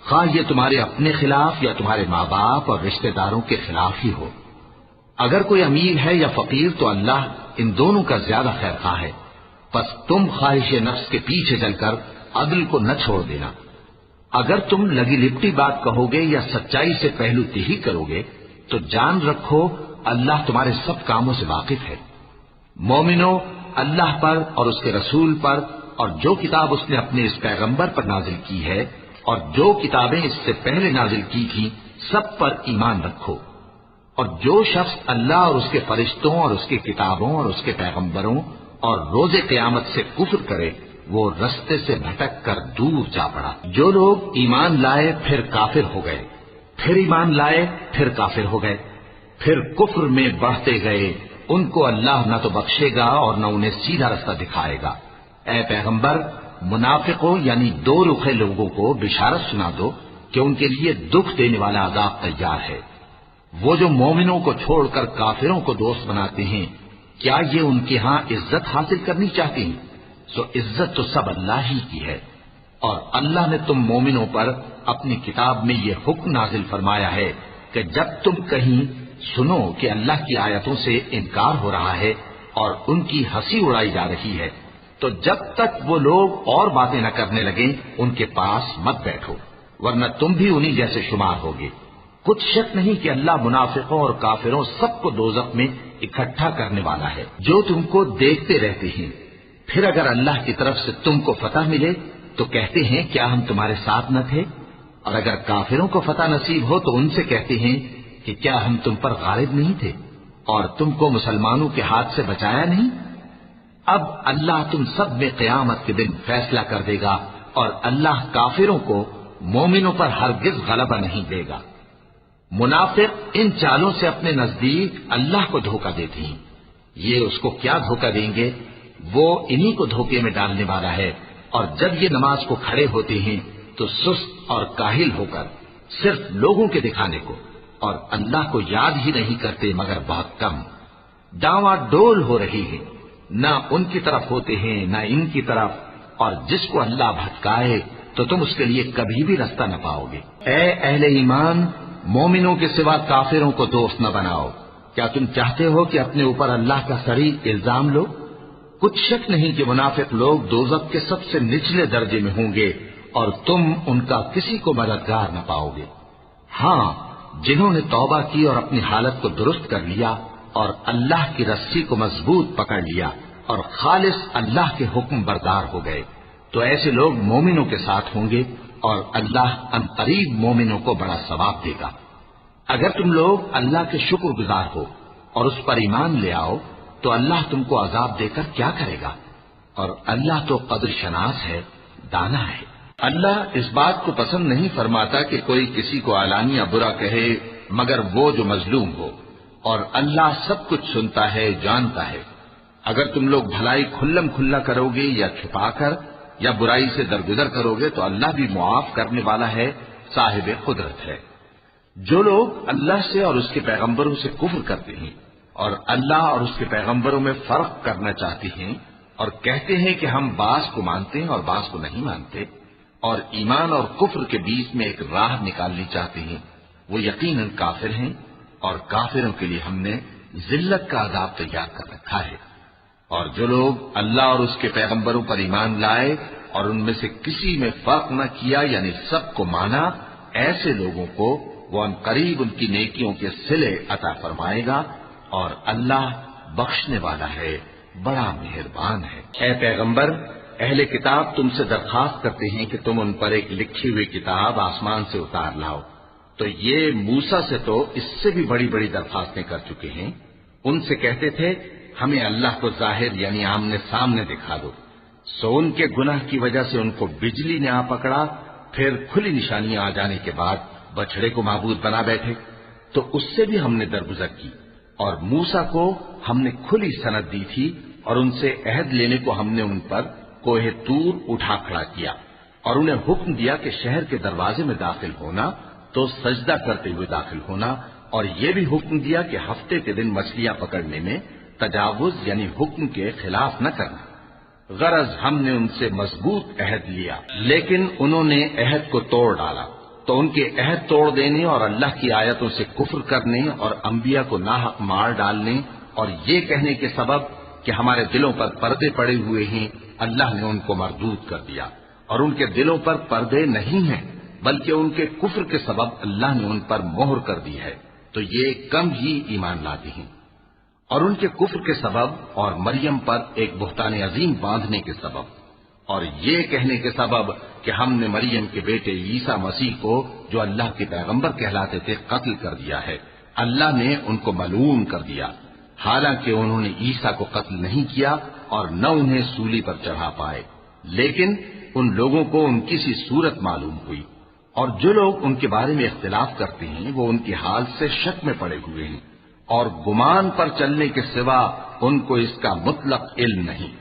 خواہ یہ تمہارے اپنے خلاف یا تمہارے ماں باپ اور رشتہ داروں کے خلاف ہی ہو۔ اگر کوئی امیر ہے یا فقیر تو اللہ ان دونوں کا زیادہ خیر خواہ ہے، پس تم خواہش نفس کے پیچھے چل کر عدل کو نہ چھوڑ دینا۔ اگر تم لگی لپٹی بات کہو گے یا سچائی سے پہلو تہی کرو گے تو جان رکھو اللہ تمہارے سب کاموں سے واقف ہے۔ مومنو، اللہ پر اور اس کے رسول پر اور جو کتاب اس نے اپنے اس پیغمبر پر نازل کی ہے اور جو کتابیں اس سے پہلے نازل کی تھیں سب پر ایمان رکھو۔ اور جو شخص اللہ اور اس کے فرشتوں اور اس کی کتابوں اور اس کے پیغمبروں اور روز قیامت سے کفر کرے وہ رستے سے بھٹک کر دور جا پڑا۔ جو لوگ ایمان لائے پھر کافر ہو گئے، پھر ایمان لائے پھر کافر ہو گئے، پھر کفر میں بڑھتے گئے، ان کو اللہ نہ تو بخشے گا اور نہ انہیں سیدھا رستہ دکھائے گا۔ اے پیغمبر، منافقوں یعنی دو رخے لوگوں کو بشارت سنا دو کہ ان کے لیے دکھ دینے والا عذاب تیار ہے۔ وہ جو مومنوں کو چھوڑ کر کافروں کو دوست بناتے ہیں، کیا یہ ان کے ہاں عزت حاصل کرنی چاہتے ہیں؟ سو عزت تو سب اللہ ہی کی ہے۔ اور اللہ نے تم مومنوں پر اپنی کتاب میں یہ حکم نازل فرمایا ہے کہ جب تم کہیں سنو کہ اللہ کی آیتوں سے انکار ہو رہا ہے اور ان کی ہنسی اڑائی جا رہی ہے تو جب تک وہ لوگ اور باتیں نہ کرنے لگیں ان کے پاس مت بیٹھو، ورنہ تم بھی انہی جیسے شمار ہوگے۔ کچھ شک نہیں کہ اللہ منافقوں اور کافروں سب کو دوزخ میں اکٹھا کرنے والا ہے۔ جو تم کو دیکھتے رہتے ہیں، پھر اگر اللہ کی طرف سے تم کو فتح ملے تو کہتے ہیں کیا ہم تمہارے ساتھ نہ تھے، اور اگر کافروں کو فتح نصیب ہو تو ان سے کہتے ہیں کہ کیا ہم تم پر غالب نہیں تھے اور تم کو مسلمانوں کے ہاتھ سے بچایا نہیں۔ اب اللہ تم سب میں قیامت کے دن فیصلہ کر دے گا اور اللہ کافروں کو مومنوں پر ہرگز غلبہ نہیں دے گا۔ منافق ان چالوں سے اپنے نزدیک اللہ کو دھوکہ دیتے ہیں، یہ اس کو کیا دھوکہ دیں گے، وہ انہی کو دھوکے میں ڈالنے والا ہے۔ اور جب یہ نماز کو کھڑے ہوتے ہیں تو سست اور کاہل ہو کر صرف لوگوں کے دکھانے کو اور اللہ کو یاد ہی نہیں کرتے مگر بہت کم، ڈاواں ڈول ہو رہی ہے، نہ ان کی طرف ہوتے ہیں نہ ان کی طرف، اور جس کو اللہ بھٹکائے تو تم اس کے لیے کبھی بھی رستہ نہ پاؤ گے۔ اے اہل ایمان، مومنوں کے سوا کافروں کو دوست نہ بناؤ۔ کیا تم چاہتے ہو کہ اپنے اوپر اللہ کا صریح الزام لو؟ کچھ شک نہیں کہ منافق لوگ دوزخ کے سب سے نچلے درجے میں ہوں گے اور تم ان کا کسی کو مددگار نہ پاؤ گے۔ ہاں، جنہوں نے توبہ کی اور اپنی حالت کو درست کر لیا اور اللہ کی رسی کو مضبوط پکڑ لیا اور خالص اللہ کے حکم بردار ہو گئے تو ایسے لوگ مومنوں کے ساتھ ہوں گے اور اللہ ان قریب مومنوں کو بڑا ثواب دے گا۔ اگر تم لوگ اللہ کے شکر گزار ہو اور اس پر ایمان لے آؤ تو اللہ تم کو عذاب دے کر کیا کرے گا، اور اللہ تو قدر شناس ہے، دانا ہے۔ اللہ اس بات کو پسند نہیں فرماتا کہ کوئی کسی کو علانیہ برا کہے مگر وہ جو مظلوم ہو، اور اللہ سب کچھ سنتا ہے، جانتا ہے۔ اگر تم لوگ بھلائی کھلم کھلا کرو گے یا چھپا کر یا برائی سے درگزر کرو گے تو اللہ بھی معاف کرنے والا ہے، صاحب قدرت ہے۔ جو لوگ اللہ سے اور اس کے پیغمبروں سے کفر کرتے ہیں اور اللہ اور اس کے پیغمبروں میں فرق کرنا چاہتے ہیں اور کہتے ہیں کہ ہم بعض کو مانتے ہیں اور بعض کو نہیں مانتے، اور ایمان اور کفر کے بیچ میں ایک راہ نکالنی چاہتے ہیں، وہ یقیناً کافر ہیں، اور کافروں کے لیے ہم نے ذلت کا عذاب تیار کر رکھا ہے۔ اور جو لوگ اللہ اور اس کے پیغمبروں پر ایمان لائے اور ان میں سے کسی میں فرق نہ کیا یعنی سب کو مانا، ایسے لوگوں کو وہ ان قریب ان کی نیکیوں کے صلے عطا فرمائے گا، اور اللہ بخشنے والا ہے، بڑا مہربان ہے۔ اے پیغمبر، اہل کتاب تم سے درخواست کرتے ہیں کہ تم ان پر ایک لکھی ہوئی کتاب آسمان سے اتار لاؤ، تو یہ موسیٰ سے تو اس سے بھی بڑی بڑی درخواستیں کر چکے ہیں۔ ان سے کہتے تھے ہمیں اللہ کو ظاہر یعنی آمنے سامنے دکھا دو، سو ان کے گناہ کی وجہ سے ان کو بجلی نے آ پکڑا، پھر کھلی نشانیاں آ جانے کے بعد بچڑے کو معبود بنا بیٹھے، تو اس سے بھی ہم نے درگزر کی۔ اور موسیٰ کو ہم نے کھلی سند دی تھی اور ان سے عہد لینے کو ہم نے ان پر کوہ طور اٹھا کھڑا کیا، اور انہیں حکم دیا کہ شہر کے دروازے میں داخل ہونا تو سجدہ کرتے ہوئے داخل ہونا، اور یہ بھی حکم دیا کہ ہفتے کے دن مچھلیاں پکڑنے میں تجاوز یعنی حکم کے خلاف نہ کرنا۔ غرض ہم نے ان سے مضبوط عہد لیا، لیکن انہوں نے عہد کو توڑ ڈالا، تو ان کے عہد توڑ دینے اور اللہ کی آیتوں سے کفر کرنے اور انبیاء کو ناحق مار ڈالنے اور یہ کہنے کے سبب کہ ہمارے دلوں پر پردے پڑے ہوئے ہیں، اللہ نے ان کو مردود کر دیا، اور ان کے دلوں پر پردے نہیں ہیں بلکہ ان کے کفر کے سبب اللہ نے ان پر مہر کر دی ہے۔ تو یہ کم ہی ایمان لاتے ہیں۔ اور ان کے کفر کے سبب اور مریم پر ایک بہتان عظیم باندھنے کے سبب اور یہ کہنے کے سبب کہ ہم نے مریم کے بیٹے عیسیٰ مسیح کو جو اللہ کے پیغمبر کہلاتے تھے قتل کر دیا ہے، اللہ نے ان کو ملعون کر دیا، حالانکہ انہوں نے عیسیٰ کو قتل نہیں کیا اور نہ انہیں سولی پر چڑھا پائے، لیکن ان لوگوں کو ان کی سی صورت معلوم ہوئی، اور جو لوگ ان کے بارے میں اختلاف کرتے ہیں وہ ان کے حال سے شک میں پڑے ہوئے ہیں، اور گمان پر چلنے کے سوا ان کو اس کا مطلق علم نہیں،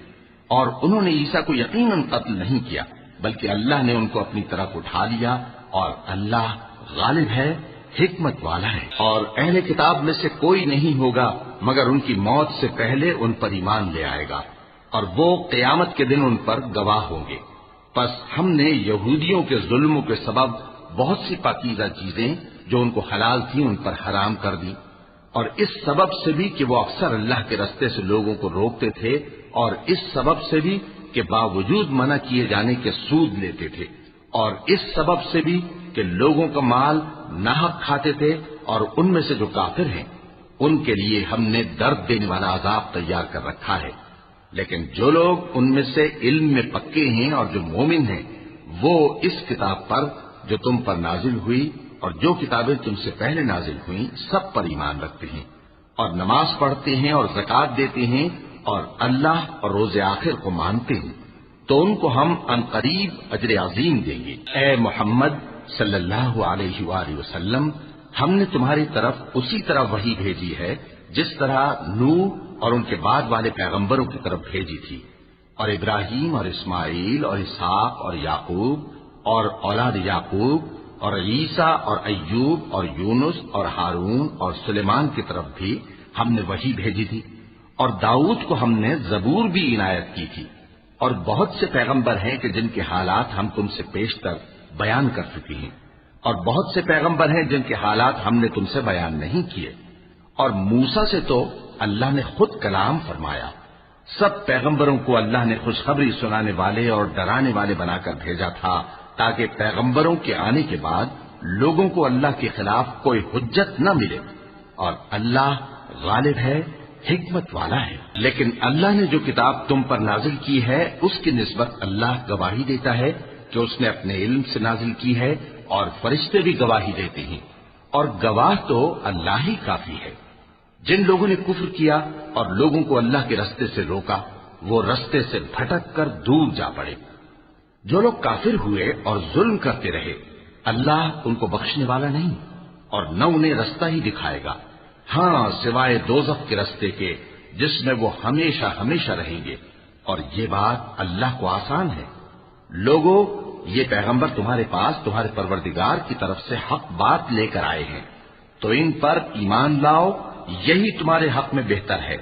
اور انہوں نے عیسیٰ کو یقیناً قتل نہیں کیا بلکہ اللہ نے ان کو اپنی طرف اٹھا لیا، اور اللہ غالب ہے، حکمت والا ہے۔ اور اہل کتاب میں سے کوئی نہیں ہوگا مگر ان کی موت سے پہلے ان پر ایمان لے آئے گا، اور وہ قیامت کے دن ان پر گواہ ہوں گے۔ پس ہم نے یہودیوں کے ظلموں کے سبب بہت سی پاکیزہ چیزیں جو ان کو حلال تھیں ان پر حرام کر دی، اور اس سبب سے بھی کہ وہ اکثر اللہ کے رستے سے لوگوں کو روکتے تھے، اور اس سبب سے بھی کہ باوجود منع کیے جانے کے سود لیتے تھے، اور اس سبب سے بھی کہ لوگوں کا مال ناحق کھاتے تھے، اور ان میں سے جو کافر ہیں ان کے لیے ہم نے درد دینے والا عذاب تیار کر رکھا ہے۔ لیکن جو لوگ ان میں سے علم میں پکے ہیں اور جو مومن ہیں وہ اس کتاب پر جو تم پر نازل ہوئی اور جو کتابیں تم سے پہلے نازل ہوئیں سب پر ایمان رکھتے ہیں، اور نماز پڑھتے ہیں اور زکوٰۃ دیتے ہیں اور اللہ اور روز آخر کو مانتے ہیں، تو ان کو ہم عنقریب اجر عظیم دیں گے۔ اے محمد صلی اللہ علیہ وآلہ وسلم، ہم نے تمہاری طرف اسی طرح وحی بھیجی ہے جس طرح نوح اور ان کے بعد والے پیغمبروں کی طرف بھیجی تھی، اور ابراہیم اور اسماعیل اور اسحاق اور یعقوب اور اولاد یعقوب اور عیسیٰ اور ایوب اور یونس اور ہارون اور سلیمان کی طرف بھی ہم نے وحی بھیجی تھی، اور داؤد کو ہم نے زبور بھی عنایت کی تھی، اور بہت سے پیغمبر ہیں کہ جن کے حالات ہم تم سے پیشتر بیان کر چکے ہیں، اور بہت سے پیغمبر ہیں جن کے حالات ہم نے تم سے بیان نہیں کیے، اور موسیٰ سے تو اللہ نے خود کلام فرمایا۔ سب پیغمبروں کو اللہ نے خوشخبری سنانے والے اور ڈرانے والے بنا کر بھیجا تھا تاکہ پیغمبروں کے آنے کے بعد لوگوں کو اللہ کے خلاف کوئی حجت نہ ملے، اور اللہ غالب ہے، حکمت والا ہے۔ لیکن اللہ نے جو کتاب تم پر نازل کی ہے اس کی نسبت اللہ گواہی دیتا ہے کہ اس نے اپنے علم سے نازل کی ہے، اور فرشتے بھی گواہی دیتے ہیں، اور گواہ تو اللہ ہی کافی ہے۔ جن لوگوں نے کفر کیا اور لوگوں کو اللہ کے رستے سے روکا وہ رستے سے بھٹک کر دور جا پڑے۔ جو لوگ کافر ہوئے اور ظلم کرتے رہے اللہ ان کو بخشنے والا نہیں اور نہ انہیں رستہ ہی دکھائے گا، ہاں سوائے دوزخ کے رستے کے جس میں وہ ہمیشہ ہمیشہ رہیں گے، اور یہ بات اللہ کو آسان ہے۔ لوگوں، یہ پیغمبر تمہارے پاس تمہارے پروردگار کی طرف سے حق بات لے کر آئے ہیں، تو ان پر ایمان لاؤ، یہی تمہارے حق میں بہتر ہے،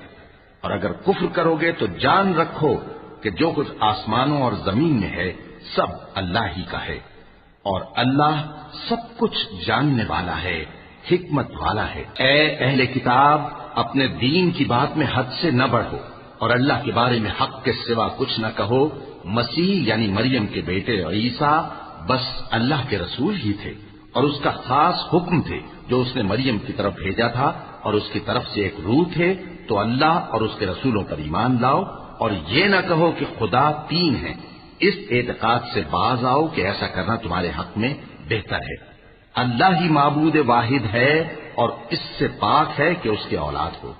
اور اگر کفر کرو گے تو جان رکھو کہ جو کچھ آسمانوں اور زمین میں ہے سب اللہ ہی کا ہے، اور اللہ سب کچھ جاننے والا ہے، حکمت والا ہے۔ اے اہل کتاب، اپنے دین کی بات میں حد سے نہ بڑھو، اور اللہ کے بارے میں حق کے سوا کچھ نہ کہو۔ مسیح یعنی مریم کے بیٹے عیسیٰ بس اللہ کے رسول ہی تھے، اور اس کا خاص حکم تھے جو اس نے مریم کی طرف بھیجا تھا، اور اس کی طرف سے ایک روح تھے، تو اللہ اور اس کے رسولوں پر ایمان لاؤ، اور یہ نہ کہو کہ خدا تین ہیں، اس اعتقاد سے باز آؤ کہ ایسا کرنا تمہارے حق میں بہتر ہے۔ اللہ ہی معبود واحد ہے اور اس سے پاک ہے کہ اس کے اولاد ہو۔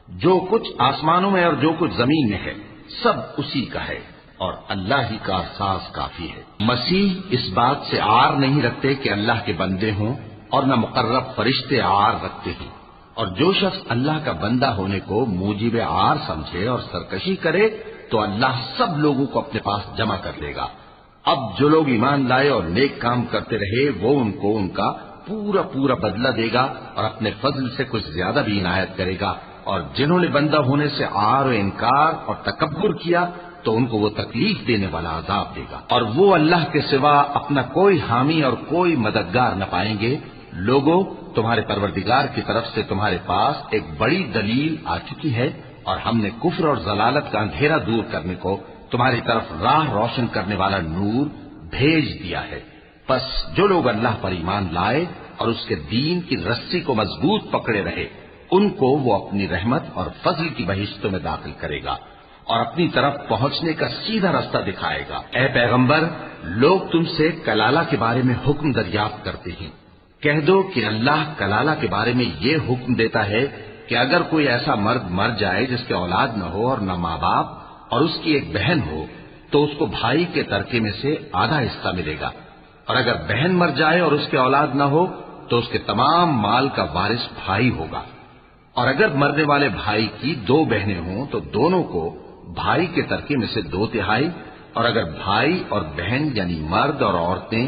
جو کچھ آسمانوں میں اور جو کچھ زمین میں ہے سب اسی کا ہے، اور اللہ ہی کا ساز کافی ہے۔ مسیح اس بات سے عار نہیں رکھتے کہ اللہ کے بندے ہوں، اور نہ مقرب فرشتے عار رکھتے ہیں، اور جو شخص اللہ کا بندہ ہونے کو موجب عار سمجھے اور سرکشی کرے تو اللہ سب لوگوں کو اپنے پاس جمع کر لے گا۔ اب جو لوگ ایمان لائے اور نیک کام کرتے رہے وہ ان کو ان کا پورا پورا بدلہ دے گا، اور اپنے فضل سے کچھ زیادہ بھی عنایت کرے گا، اور جنہوں نے بندہ ہونے سے عار و انکار اور تکبر کیا تو ان کو وہ تکلیف دینے والا عذاب دے گا، اور وہ اللہ کے سوا اپنا کوئی حامی اور کوئی مددگار نہ پائیں گے۔ لوگوں، تمہارے پروردگار کی طرف سے تمہارے پاس ایک بڑی دلیل آ چکی ہے، اور ہم نے کفر اور ضلالت کا اندھیرا دور کرنے کو تمہاری طرف راہ روشن کرنے والا نور بھیج دیا ہے۔ پس جو لوگ اللہ پر ایمان لائے اور اس کے دین کی رسی کو مضبوط پکڑے رہے، ان کو وہ اپنی رحمت اور فضل کی بہشتوں میں داخل کرے گا اور اپنی طرف پہنچنے کا سیدھا راستہ دکھائے گا۔ اے پیغمبر، لوگ تم سے کلالہ کے بارے میں حکم دریافت کرتے ہیں، کہہ دو کہ اللہ کلالہ کے بارے میں یہ حکم دیتا ہے کہ اگر کوئی ایسا مرد مر جائے جس کے اولاد نہ ہو اور نہ ماں باپ اور اس کی ایک بہن ہو تو اس کو بھائی کے ترکے میں سے آدھا حصہ ملے گا، اور اگر بہن مر جائے اور اس کے اولاد نہ ہو تو اس کے تمام مال کا وارث بھائی ہوگا، اور اگر مرنے والے بھائی کی 2 بہنیں ہوں تو دونوں کو بھائی کے ترکے میں سے 2/3، اور اگر بھائی اور بہن یعنی مرد اور عورتیں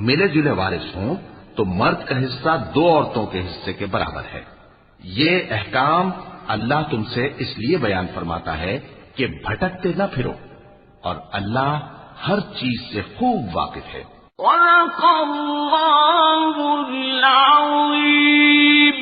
ملے جلے وارث ہوں تو مرد کا حصہ 2 عورتوں کے حصے کے برابر ہے۔ یہ احکام اللہ تم سے اس لیے بیان فرماتا ہے کہ بھٹکتے نہ پھرو، اور اللہ ہر چیز سے خوب واقف ہے۔ صدق اللہ العظیم۔